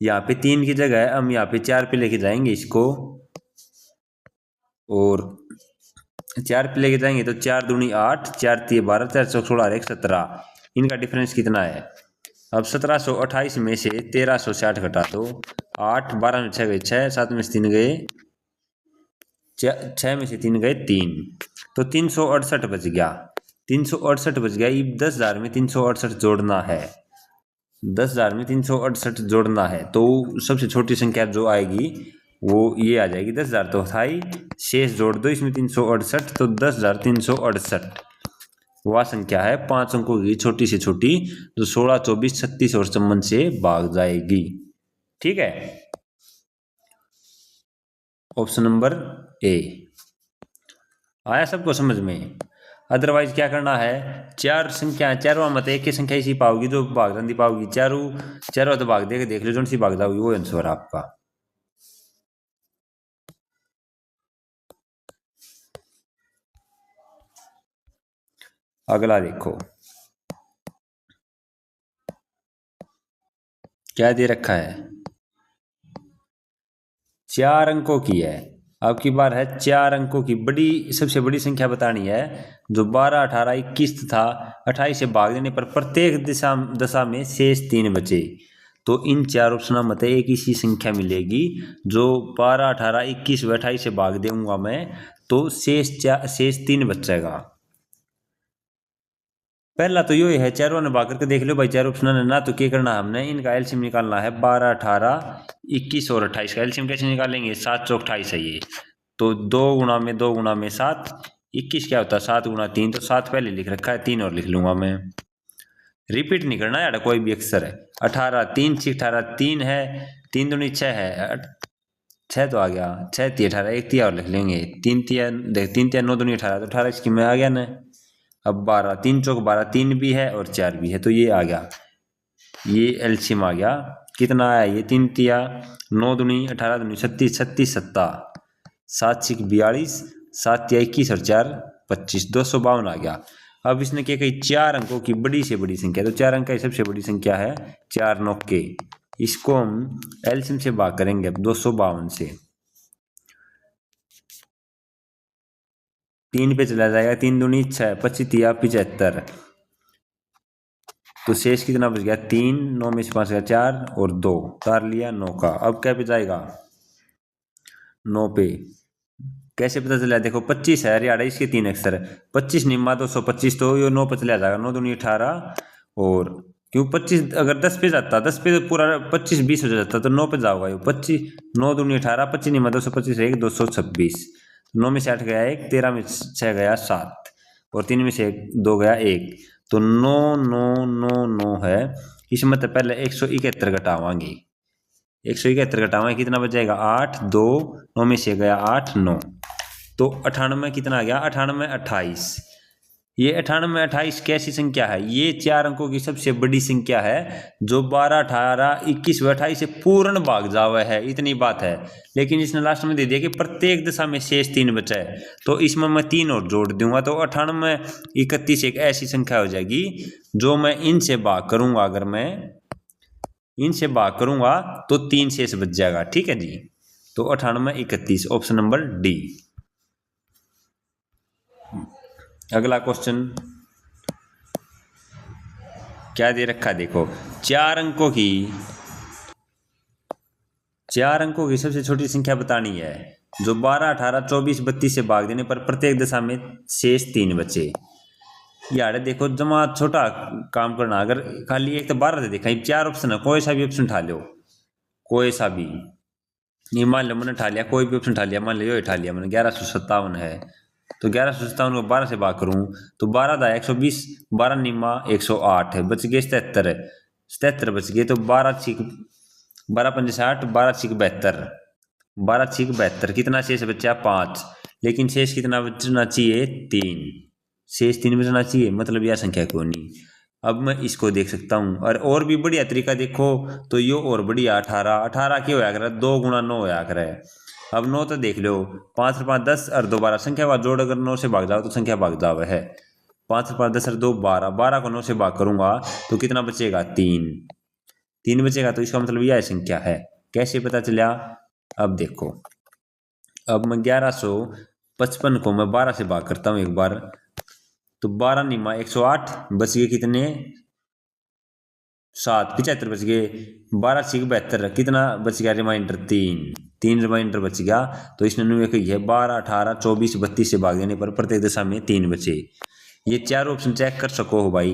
यहाँ पे 3 की जगह हम यहाँ पे 4 पे लेके जाएंगे इसको, और 4 पे लेके जाएंगे तो 4 दूनी 8, 4 तिये 12, 4 चौक 16 और 1 17, इनका डिफरेंस कितना है। अब 1728 में से 1360 घटा दो, 8 12 में 6 गए 6, 7 में से 3 गए 6 में से 3 गए 3, तो 368 बच गया, 368 बच गया। ये 10,000 में 368 जोड़ना है, 10,000 में 368 जोड़ना है, तो सबसे छोटी संख्या जो आएगी वो ये आ जाएगी 10,000 तो था ही, शेष जोड़ दो इसमें 368, तो 10,368 वह संख्या है 5 अंकों की छोटी से छोटी जो 16 24 36 और संबंध से भाग जाएगी, ठीक है। ऑप्शन नंबर ए आया सबको समझ में। अदरवाइज क्या करना है, 4 संख्या, चारों मत एक ही संख्या इसी पाओगी जो भाग रही पाओगी, चारों तो भाग देख लो जो सी भाग जाओगी वो आंसर आपका। अगला देखो क्या दे रखा है, 4 अंकों की है, अब की बार है 4 अंकों की सबसे बड़ी संख्या बतानी है, जो 12, 18, 21 तथा 28 से भाग देने पर प्रत्येक दशा में शेष 3 बचे। तो इन 4 ऑप्शनों में एक ऐसी संख्या मिलेगी जो 12, 18, 21 व 28 से भाग दूंगा मैं, तो शेष 3 बचेगा। पहला तो ये है, चारों ने भाग करके देख लो भाई, 4 ऑप्शन है ना, तो क्या करना है हमने, इनका एलसीएम निकालना है। 12, 18, 21 और 28 का एलसीएम कैसे निकालेंगे, 7 चौक 28 है ये, तो 2 गुणा में 2 गुणा में 7, 21 क्या होता है 7 गुणा 3, तो 7 पहले लिख रखा है, 3 और लिख लूंगा मैं, रिपीट नहीं करना यार कोई भी अक्षर है। 18 3 6 18 3 है, 3 दूनी 6 है, 6 तो आ गया, 6 3 18, एक तिया और लिख लेंगे, 3 तिया देख 3 तिया 9 दूनी 18, तो 18 इसकी में आ गया ना। अब 12 3 चौक 12, 3 भी है और 4 भी है, तो ये आ गया, ये एलसीएम आ गया। कितना आया ये, 3 तिया 9 दूनी 18 दूनी 36, 36 7 7 6 42, 7 तिया 21 और 4 25, 252 आ गया। अब इसने क्या कही, 4 अंकों की बड़ी से बड़ी संख्या, तो 4 अंक की सबसे बड़ी संख्या है 4 9 इसको हम एलसीएम से भाग करेंगे अब 252 से, 3 पे चला जाएगा, 3 दूनी 6, 25 तिया 75, तो शेष कितना बच गया 3, 9 में से 5 गया 4 और 2, उतार लिया 9 का। अब क्या पे जाएगा 9 पे, कैसे पता चला, देखो 25 है यार, इसके 3 अक्षर है, 25 निम्मा 225, तो ये 9 पे चला जाएगा, 9 दूनी 18, और क्यों 25 अगर 10 पे जाता, 10 पे तो पूरा 25 20 हो जाता, तो 9 पे जाओगा ये 25, 9 दूनी 18, 25 निम्मा 225 1 226, 9 में से 8 गया 1, 13 में 6 गया 7, और 3 में से 2 गया 1, तो 9 9 9 9 है। इसमें तो पहले 171 घटावांगे, 171 घटावांगे, कितना बचेगा 8 2, 9 में से गया 8 9, तो 98 कितना आ गया 98 28। ये 98 28 कैसी संख्या है, ये 4 अंकों की सबसे बड़ी संख्या है, जो 12 18 21 व 28 से पूर्ण भाग जावा है, इतनी बात है। लेकिन इसने लास्ट में दे दिया कि प्रत्येक दशा में शेष 3 बचा है, तो इसमें मैं 3 और जोड़ दूंगा, तो 98 31 एक ऐसी संख्या हो जाएगी जो मैं इनसे भाग करूंगा, अगर मैं इनसे भाग करूंगा तो 3 शेष बच जाएगा, ठीक है जी। तो 98 31, ऑप्शन नंबर डी। अगला क्वेश्चन क्या दे रखा, देखो 4 अंकों की सबसे छोटी संख्या बतानी है, जो 12 18 24 32 से भाग देने पर प्रत्येक दशा में शेष 3 बचे। यार देखो जमा छोटा काम करना, अगर खाली एक तो 12 दे देखा, 4 ऑप्शन है, कोई सा भी ऑप्शन उठा लो, कोई सा भी, ये मान लो मैंने उठा लिया, कोई भी ऑप्शन उठा लिया, मान लो ये उठा लिया मैंने, 1157 है, तो 1157 को 12 से भाग करूँ तो 12 दा 120, 12 निम्मा 108 है, बच गए 77 है, 77 बच गए, तो 12 6 12 5 60, 12 6 72, 12 6 72, कितना शेष बचा 5, लेकिन शेष कितना बचना चाहिए 3, शेष 3 बचना चाहिए, मतलब यह संख्या क्यों नहीं। अब मैं इसको देख सकता हूँ, और भी बढ़िया तरीका देखो तो यो और बढ़िया, 18 18 क्यों होया करे, 2 गुणा 9 होया करे। अब 9 तो देख लो, 5 और 5 10 और 2 12, संख्या का जोड़ अगर 9 से भाग जाओ तो संख्या भाग जावे है, 5 और 5 10 और 2 12, 12 को 9 से भाग करूंगा तो कितना बचेगा 3 बचेगा, तो इसका मतलब यह संख्या है। कैसे पता चला, अब देखो, अब मैं 1155 को मैं 12 से भाग करता हूँ एक बार, तो 12 निम्मा 108, बच गए कितने 7, 75 बच गए, 12 6 72, कितना बच गया रिमाइंडर 3 रिमाइंडर बच गया, तो इसने नु कही है 12 18 24 32 से भाग देने पर प्रत्येक दशा में 3 बचे। ये चारों ऑप्शन चेक कर सको हो भाई,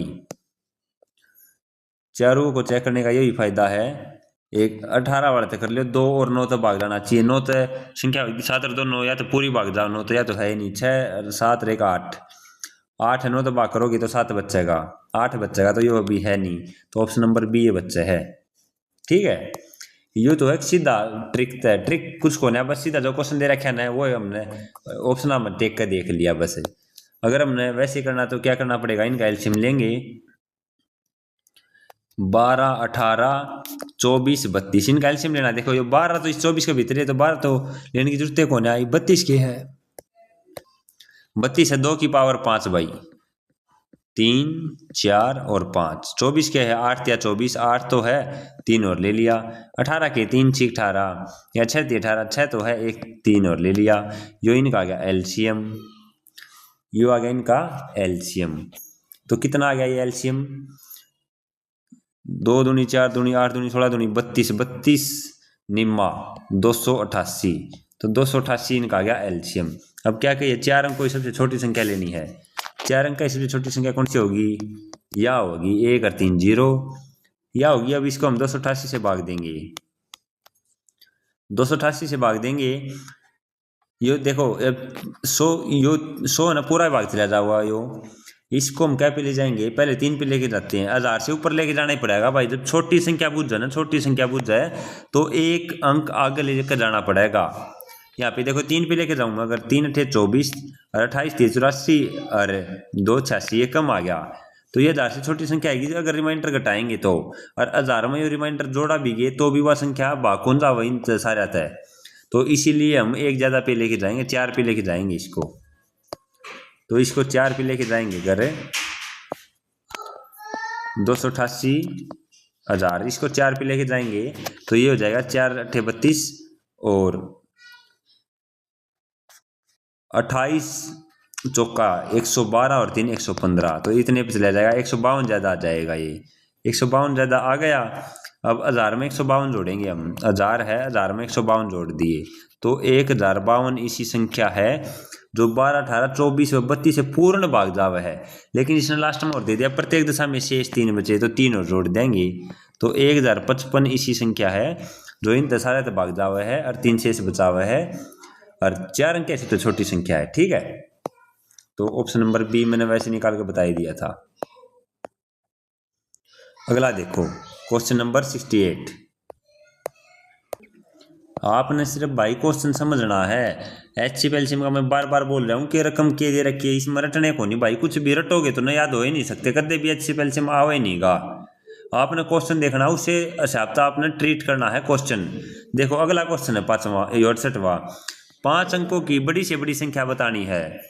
चारों को चेक करने का यही फायदा है। एक 18 वाले तो कर लियो, 2 और 9 तो भाग जाना चाहिए, 9 तो संख्या 7 और 2 9, या तो पूरी भाग जाओ 9 तो, या तो है नहीं, 6 और 7 और 1 8, 8 है 9 तो भाग करोगे तो 7 बचेगा, 8 बचेगा, तो ये अभी है नहीं, तो ऑप्शन नंबर बी ये बच्चा है, ठीक है। ये तो एक सीधा ट्रिक है, ट्रिक कुछ को ना, बस सीधा जो क्वेश्चन दे रखा है वो हमने ऑप्शन में टेक कर देख लिया बस। अगर हमने वैसे करना तो क्या करना पड़ेगा, इनका एलसीएम लेंगे, 12 18 24 32, इनका एलसीएम लेना। देखो ये 12 तो इस 24 के भीतर है, तो 12 तो लेने की जरूरत है कौन है, 32 की है, 32 है 2 की पावर 5 भाई, 3 4 और 5, 24 क्या है 8 या 24, 8 तो है 3 और ले लिया, 18 के 3 6 18 या 6 18, 6 तो है 1 3 और ले लिया। यो इनका आ गया एलसीएम, यो आ गया इनका एलसीएम। तो कितना आ गया ये एलसीएम, 2 दूनी 4 दूनी 8 दूनी 16 दूनी 32, 32 निम्मा 288, तो 288 इनका आ गया एलसीएम। अब क्या कहिए, 4 अंक कोई सबसे छोटी संख्या लेनी है, 4 अंक की सबसे छोटी संख्या कौन सी होगी, या होगी 1 और 3 0, या होगी। अब इसको हम 288 से भाग देंगे, 288 से भाग देंगे, यो देखो अब 100, यो 100 है ना पूरा भाग चला जाओगा यो, इसको हम क्या पे ले जाएंगे, पहले 3 पे लेके जाते हैं, 1000 से ऊपर लेके जाना ही पड़ेगा भाई। जब छोटी संख्या पूछ जाए ना, छोटी संख्या पूछ जाए तो एक अंक आगे लेकर जाना पड़ेगा। यहाँ पे देखो 3 पे लेके जाऊंगा, अगर 3 अठे 24 और 28 3 84 और 2 86, ये कम आ गया, तो ये 1000 से छोटी संख्या आएगी। अगर रिमाइंडर घटाएंगे तो, और 1000 में ये रिमाइंडर जोड़ा भी गए तो भी वह संख्या बाकुन जा वही सारा रहता है। तो इसीलिए हम एक ज़्यादा पे लेके जाएंगे, 4 पे लेके जाएंगे इसको, तो इसको 4 पे लेके जाएंगे, अगर 288,000 इसको 4 पे लेके जाएंगे तो ये हो जाएगा 4 अठे 32 और 28 चौका 112 और 3 115, तो इतने पे चला जाएगा। 152 ज़्यादा आ जाएगा, ये 152 ज़्यादा आ गया। अब 1000 में 152 जोड़ेंगे हम, 1000 है, 1000 में 152 जोड़ दिए तो 1052 इसी संख्या है जो 12 18 24 और 32 से पूर्ण भाग जावा है। लेकिन इसने लास्ट में और दे दिया, प्रत्येक दशा में शेष 3 बचे तो 3 और जोड़ देंगे, तो 1055 इसी संख्या है जो इन दशा से भाग जावा है और 3 शेष बचा हुआ है, और 4 अंक ऐसे तो छोटी संख्या है। ठीक है, तो ऑप्शन नंबर बी मैंने वैसे निकाल के बता ही दिया था। अगला देखो क्वेश्चन नंबर 68, आपने सिर्फ भाई क्वेश्चन समझना है। एचसीएफ एलसीएम का मैं बार बार बोल रहा हूँ कि रकम के दे रखी है, इसमें रटने को नहीं भाई, कुछ भी रटोगे तो ना याद हो ही नहीं सकते, कदे भी एचसीएफ एलसीएम आवे ही नहीं गा। आपने क्वेश्चन देखना, उससे हिसाब आपने ट्रीट करना है क्वेश्चन। देखो अगला क्वेश्चन है 5वां 68वां, 5 अंकों की बड़ी से बड़ी संख्या बतानी है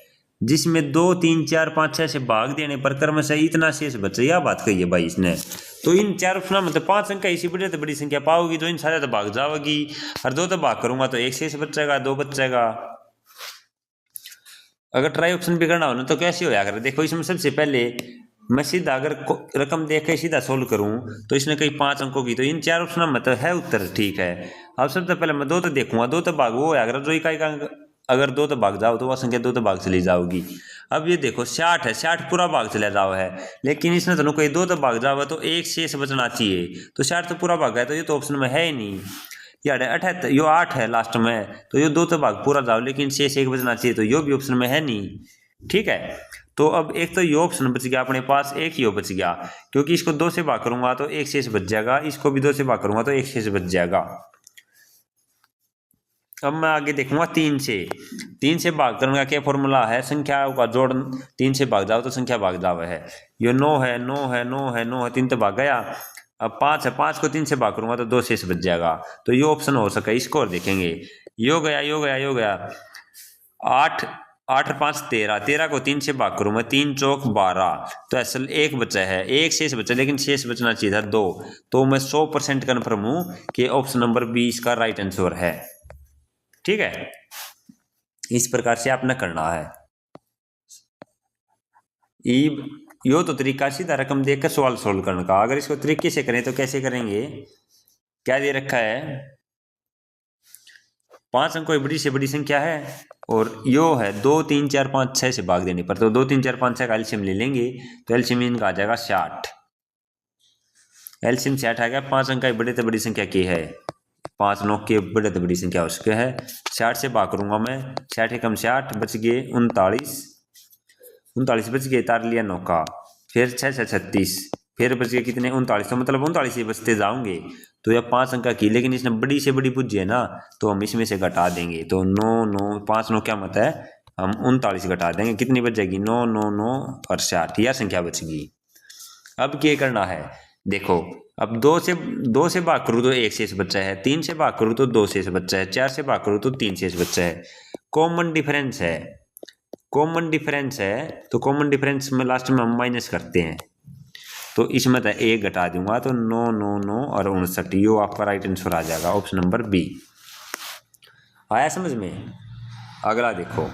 जिसमें 2 3 4 5 6 से भाग देने पर क्रमशः इतना शेष बचे, यह बात कही है भाई इसने। तो इन 4 ऑप्शन मतलब 5 अंक इसी बड़ी से बड़ी संख्या पाओगी जो इन सारे तो भाग जाओगी, और 2 तो भाग करूंगा तो 1 शेष बचेगा, 2 बचेगा। अगर ट्राई ऑप्शन भी करना हो ना तो कैसे हो जाएगा, देखो इसमें सबसे पहले मैं सीधा अगर रकम देख के सीधा सोल्व करूं तो इसने कही 5 अंकों की, तो इन 4 ऑप्शन में तो है उत्तर, ठीक है। अब सबसे पहले मैं 2 तो देखूंगा, 2 तो भाग वो अगर जो इकाई का अगर 2 तो भाग जाओ तो वह संख्या 2 तो भाग चली जाओगी। अब ये देखो 60 है, 60 पूरा भाग चला जाओ है, लेकिन इसने तो कही 2 तो भाग जाओ तो 1 शेष बचना चाहिए, तो 60 तो पूरा भाग है, तो ये तो ऑप्शन में है ही नहीं। यार 78 यो 8 है लास्ट में, तो ये 2 तो भाग पूरा जाओ लेकिन शेष 1 बचना चाहिए, तो यो भी ऑप्शन में है नहीं। ठीक है, तो अब एक तो यो ऑप्शन बच गया अपने पास, एक यो बच गया, क्योंकि इसको 2 से भाग करूंगा तो 1 शेष बच जाएगा, इसको भी 2 से भाग करूंगा तो 1 शेष बच जाएगा। अब मैं आगे देखूंगा 3 से भाग करने का क्या फॉर्मूला है, संख्याओं का जोड़ 3 से भाग जाओ तो संख्या भाग जावे है। ये 9 है 9 है 9 है 9 है, 3 तो भाग गया। अब 5 है, 5 को 3 से भाग करूंगा तो 2 शेष बच जाएगा, तो ये ऑप्शन हो सके। इसको और देखेंगे, यो गया 8 8 5 13, 13 को 3 से भाग करूंगा 3 चौक 12, तो असल 1 बचा है, 1 शेष बचा, लेकिन शेष बचना चाहिए था 2, तो मैं 100% कन्फर्म हूं कि ऑप्शन नंबर बी इसका राइट आंसर है। ठीक है, इस प्रकार से आपने करना है। यो तो तरीका सीधा रकम देकर सवाल सोल्व करने का। अगर इसको तरीके से करें तो कैसे करेंगे, क्या दे रखा है, 5 अंक कोई बड़ी से बड़ी संख्या है और यो है 2 3 4 5 6 से भाग देने पर, तो 2 3 4 5 6 का एलसीएम ले लेंगे, तो एलसीएम इनका आ जाएगा 60। एलसीएम 60 आ गया, 5 अंक की बड़ी से बड़ी संख्या की है, 5 9 की बड़े से बड़ी संख्या उसके है। 60 से भाग करूंगा मैं, 60 एकम 60 बच गए 39 बच गए, तार लिया 9 का, फिर 6 6 36, फिर बच गए कितने 39, तो मतलब 39 ही बचते जाओगे। तो यह 5 अंक की, लेकिन इसने बड़ी से बड़ी पूछी है ना, तो हम इसमें से घटा देंगे, तो 9 9 5 9 क्या मत है, हम 39 घटा देंगे, कितनी बच जाएगी 9 9 9 और 60, यह संख्या बचेगी। अब क्या करना है, देखो अब 2 से भाग करूँ तो 1 शेष बच्चा है, 3 से भाग करूँ तो 2 शेष बच्चा है, 4 से भाग करूँ तो 3 शेष बच्चा है। कॉमन डिफरेंस है, कॉमन डिफरेंस है तो कॉमन डिफरेंस में लास्ट में हम माइनस करते हैं, तो इसमें तो एक घटा दूंगा तो 9 9 9 और 59, यो आपका राइट आंसर आ जाएगा ऑप्शन नंबर बी। आया समझ में। अगला देखो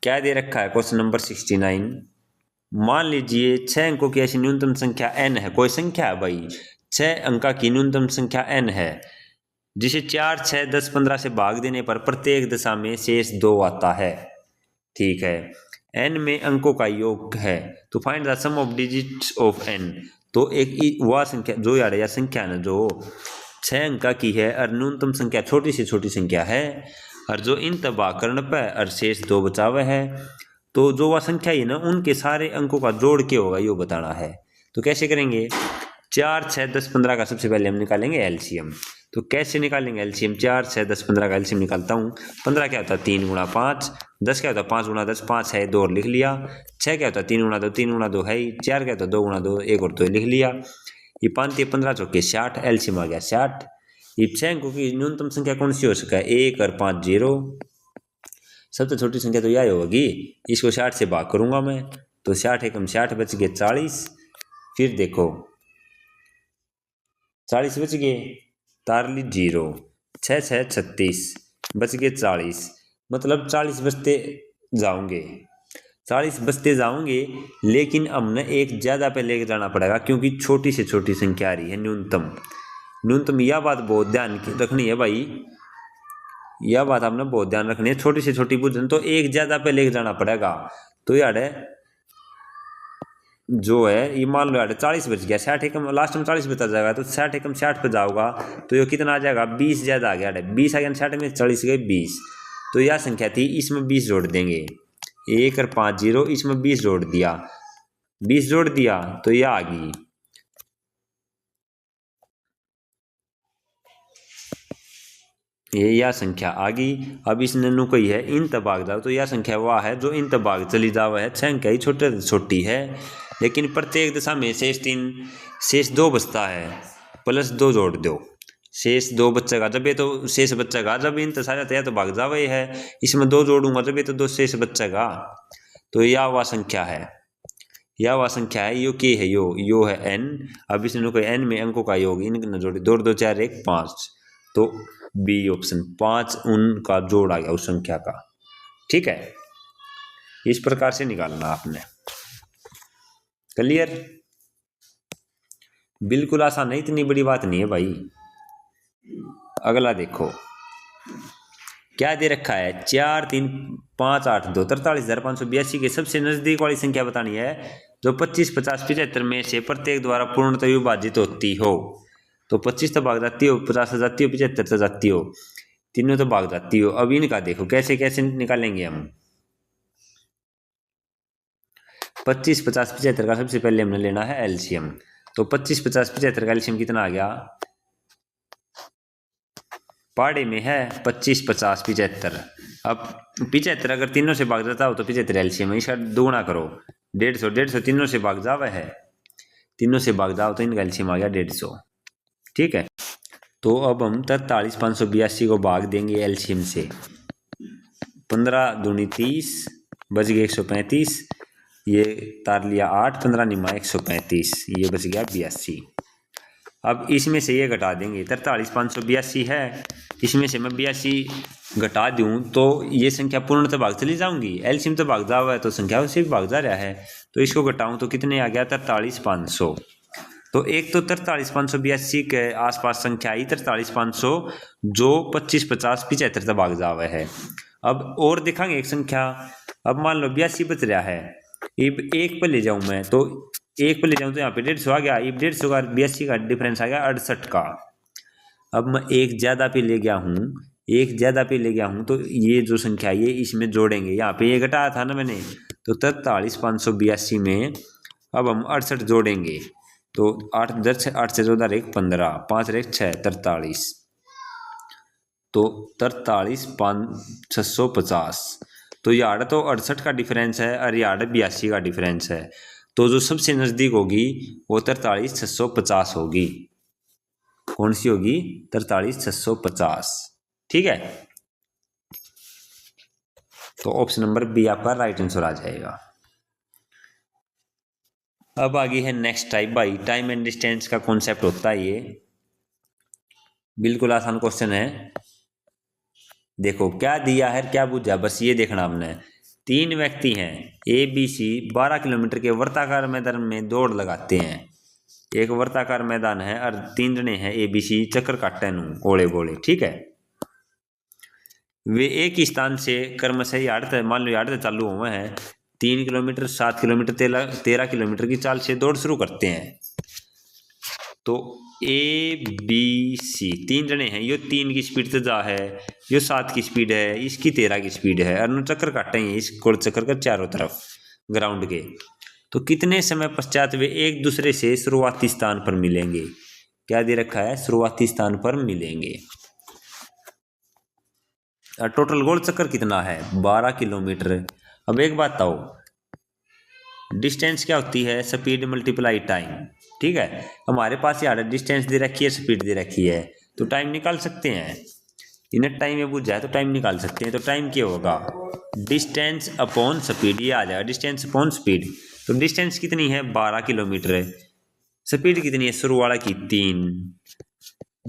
क्या दे रखा है, क्वेश्चन नंबर 69। मान लीजिए 6 अंकों की ऐसी न्यूनतम संख्या n है, कोई संख्या है भाई 6 अंक की न्यूनतम संख्या n है, जिसे 4 6 10 15 से भाग देने पर प्रत्येक दशा में शेष 2 आता है। ठीक है, n में अंकों का योग है, तो find the sum of digits of n। तो एक वह संख्या जो या संख्या ना जो 6 अंक की है और न्यूनतम संख्या छोटी से छोटी संख्या है, और जो इन भाग करने पर और शेष 2 बचा हुआ है, तो जो वह संख्या है ना उनके सारे अंकों का जोड़ के होगा यो बताना है। तो कैसे करेंगे, 4 6 10 15 का सबसे पहले हम निकालेंगे एलसीएम। तो कैसे निकालेंगे एलसीएम, 4 6 10 15 का एलसीएम निकालता हूँ। 15 क्या होता है 3 गुणा 5, 10 क्या होता है 5 गुणा 10, 5 है 2 और लिख लिया, 6 क्या होता है 3 गुणा 2, 3 गुणा 2 है ही, 4 क्या होता है 2 गुणा 2, 1 और 2 लिख लिया, ये 5 3 15 चौके 60, एलसीएम आ गया 60। ये 6 अंकों की न्यूनतम संख्या कौन सी हो सका है, 1 और 5 0, सबसे छोटी संख्या तो यह होगी, इसको 60 से भाग करूंगा मैं, तो 60 एकम 60 बच गए 40। फिर देखो 40 बच गए, तारली 0, 6 6 36 बच गए 40, मतलब 40 बचते जाओगे 40 बचते जाओगे, लेकिन अब न एक ज़्यादा पे लेके जाना पड़ेगा, क्योंकि छोटी से छोटी संख्या आ रही है न्यूनतम। यह बात बहुत ध्यान रखनी है भाई, यह बात आपने बहुत ध्यान रखनी है, छोटी से छोटी बुझन तो एक ज़्यादा पे लेके जाना पड़ेगा। तो यार जो है ये मान लो यार 40 बच गया, 60 एकम लास्ट में 40 बता जाएगा, तो 60 एकम 60 पे जाओगा तो ये कितना आ जाएगा 20 ज़्यादा आ गया, 20 आ गया 60 में 40 गए 20, तो यह संख्या थी, इसमें 20 जोड़ देंगे, 1 और 5 0, इसमें 20 जोड़ दिया, 20 जोड़ दिया तो यह आ गई, ये यह संख्या आ गई। अब इस नन्नू कोई है इन भाग जाओ, तो यह संख्या वह है जो इन भाग चली जाओ है, संख्या ही छोटी है, लेकिन प्रत्येक दशा में शेष 2 बचता है, प्लस 2 जोड़ दो, शेष 2 बचेगा, जब ये तो शेष बचेगा, जब इन सारा तैयार तो भाग जावे है, इसमें 2 जोड़ूंगा जब ये तो 2 शेष बचेगा, तो यह वह संख्या है, यह वह संख्या है, यो के है यो है n। अब इसने कोई n में अंकों का योग, इनके जोड़े 2 2 4 1 5, तो बी ऑप्शन 5 उनका जोड़ आ गया उस संख्या का। ठीक है, इस प्रकार से निकालना आपने, क्लियर, बिल्कुल आसान है, इतनी बड़ी बात नहीं है भाई। अगला देखो क्या दे रखा है, 4 3 5 8 2 43,582 के सबसे नजदीक वाली संख्या बतानी है, जो 25 50 75 में से प्रत्येक द्वारा पूर्णतः विभाजित होती हो। तो 25 तो भाग जाती हो, 50 जाती हो, 75 तो जाती हो, तीनों तो भाग जाती हो। अब इनका देखो कैसे कैसे निकालेंगे हम, 25 50 75 का सबसे पहले हमने लेना है एलसीएम। तो 25 50 75 का एलसीएम कितना आ गया, पाड़े में है 25 50 75, अब 75 अगर तीनों से भाग जाता हो तो 75 एलसीएम है, इसका दोगुना करो 150, 150 तीनों से भाग जावा है, तीनों से भाग जाओ तो इनका एलसीएम आ गया 150। ठीक है, तो अब हम 43,582 को भाग देंगे एलसीएम से, 15 दूनी 30 बच गए 135, ये तार लिया 8 15 निमा 135, ये बच गया 82। अब इसमें से ये घटा देंगे, 43,582 है, इसमें से मैं 82 घटा दूं तो ये संख्या पूर्णतः भाग चली जाऊंगी, एलसीएम तो भाग जा हुआ है तो संख्या उससे भी भाग जा रहा है, तो इसको घटाऊं तो कितने आ गया 43,500। तो एक तो 43,582 के आसपास संख्या आई 43,500, जो 25 50 75 तक भाग जा हुआ है। अब और दिखाएंगे एक संख्या, अब मान लो 82 बच रहा है, एक पर ले जाऊं मैं, तो एक पर ले जाऊं तो यहाँ पे 150 आ गया, 150 का 82 का डिफरेंस आ गया 68 का। अब मैं एक ज़्यादा पे ले गया हूँ, तो ये जो संख्या ये इसमें जोड़ेंगे, यहाँ पे ये घटाया था ना मैंने, तो 43,582 में अब हम 68 जोड़ेंगे, तो 8 10 8 से 14 1 15 5 1 6 43, तो 43,650, तो यार तो 68 का डिफरेंस है और यार 82 का डिफरेंस है, तो जो सबसे नज़दीक होगी वो 43,650 होगी। कौन सी होगी, 43,650। ठीक है, तो ऑप्शन नंबर बी आपका राइट आंसर आ जाएगा। अब आगे है नेक्स्ट टाइप भाई, टाइम एंड डिस्टेंस का कॉन्सेप्ट होता है ये, बिल्कुल आसान क्वेश्चन है। देखो क्या दिया है क्या पूछा, बस ये देखना आपने। 3 व्यक्ति हैं ए बी सी, 12 किलोमीटर के वर्ताकार मैदान में दौड़ लगाते हैं। एक वर्ताकार मैदान है और 3 जने हैं ए बी सी, चक्कर काटते हैं ओले बोले, ठीक है। वे एक ही स्थान से क्रमशः यार्ड तक, मान लो यार्ड तक चालू हुए हैं, 3 किलोमीटर, 7 किलोमीटर, 13 किलोमीटर की चाल से दौड़ शुरू करते हैं। तो ए बी सी 3 जने हैं, यो 3 की स्पीड से जा है, यो 7 की स्पीड है, इसकी 13 की स्पीड है, और चक्कर काटेंगे इस गोल चक्कर का चारों तरफ ग्राउंड के। तो कितने समय पश्चात वे एक दूसरे से शुरुआती स्थान पर मिलेंगे? क्या दे रखा है? शुरुआती स्थान पर मिलेंगे। टोटल गोल चक्कर कितना है? 12 किलोमीटर। अब एक बात बताओ, डिस्टेंस क्या होती है? स्पीड मल्टीप्लाई टाइम, ठीक है। हमारे पास यार डिस्टेंस दे रखी है, स्पीड दे रखी है, तो टाइम निकाल सकते हैं। इन्हें टाइम में पूछ जाए तो टाइम निकाल सकते हैं। तो टाइम क्या होगा? डिस्टेंस अपॉन स्पीड, ये आ जाएगा डिस्टेंस अपॉन स्पीड। तो डिस्टेंस कितनी है? 12 किलोमीटर है। स्पीड कितनी है? शुरू वाला की 3।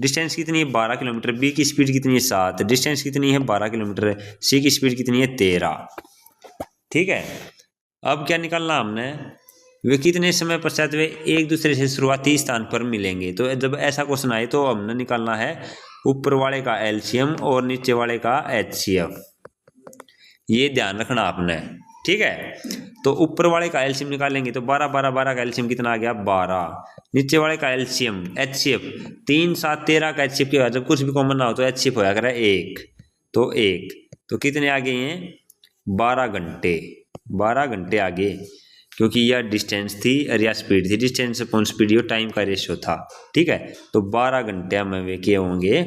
डिस्टेंस कितनी है? 12 किलोमीटर। बी की स्पीड कितनी है? 7। डिस्टेंस कितनी है? 12 किलोमीटर। सी की स्पीड कितनी है? 13, ठीक है। अब क्या निकालना हमने? वे कितने समय पश्चात वे एक दूसरे से शुरुआती स्थान पर मिलेंगे। तो जब ऐसा क्वेश्चन आए तो हमने निकालना है ऊपर वाले का एलसीएम और नीचे वाले का एचसीएफ, ये ध्यान रखना आपने, ठीक है। तो ऊपर वाले का एलसीएम निकालेंगे तो 12 12 12 का एलसीएम कितना आ गया? 12। नीचे वाले का एलसीएम एचसीएफ 3 7 13 का एचसीएफ क्या, जब कुछ भी कॉमन ना हो तो एचसीएफ होया करे 1, तो 1। तो कितने आ गए हैं? 12 घंटे। 12 घंटे आ गए, क्योंकि यह डिस्टेंस थी और यह स्पीड थी। डिस्टेंस अपॉन स्पीड ये टाइम का रेशियो था, ठीक है। तो 12 घंटे में वे क्या होंगे?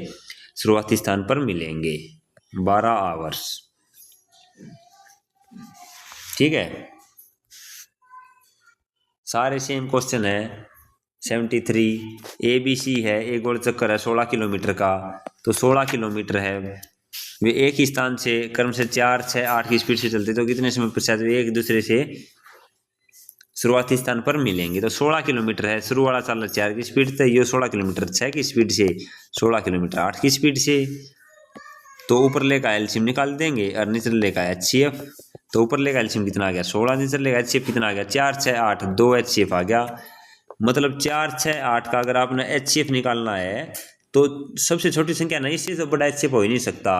शुरुआती स्थान पर मिलेंगे, 12 आवर्स, ठीक है। सारे सेम क्वेश्चन है। 73 ए बी सी है, एक गोल चक्कर है 16 किलोमीटर का, तो 16 किलोमीटर है। वे एक ही स्थान से क्रम से 4 6 8 की स्पीड से चलते, तो कितने समय पश्चात वे एक दूसरे से शुरुआती स्थान पर मिलेंगे? तो 16 किलोमीटर है, शुरू वाला चल रहा 4 की स्पीड से, ये 16 किलोमीटर 6 की स्पीड से, 16 किलोमीटर 8 की स्पीड से। तो ऊपर लेका एलसीएम निकाल देंगे और नीचे लेका एचसीएफ। तो ऊपर लेका एलसीएम कितना आ गया? 16, नीचे लेका एचसीएफ कितना आ गया? 4 6 8, 2 एचसीएफ आ गया। मतलब 4 6 8 का अगर आपने एचसीएफ निकालना है तो सबसे छोटी संख्या ना, इससे तो बड़ा एचसीएफ हो ही नहीं सकता।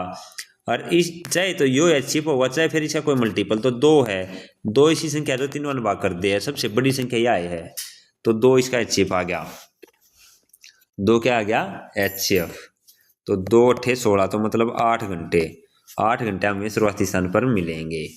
और इस चाहे तो यो एचसीएफ होगा, चाहे फिर इसका कोई मल्टीपल, तो 2 है। 2 इसी संख्या तो 3 वन भाग कर दे, सबसे बड़ी संख्या यह है, तो 2 इसका एचसीएफ आ गया। 2 क्या आ गया? एचसीएफ। तो 2 8 16, तो मतलब 8 घंटे। 8 घंटे हमें शुरुआती स्थान पर मिलेंगे।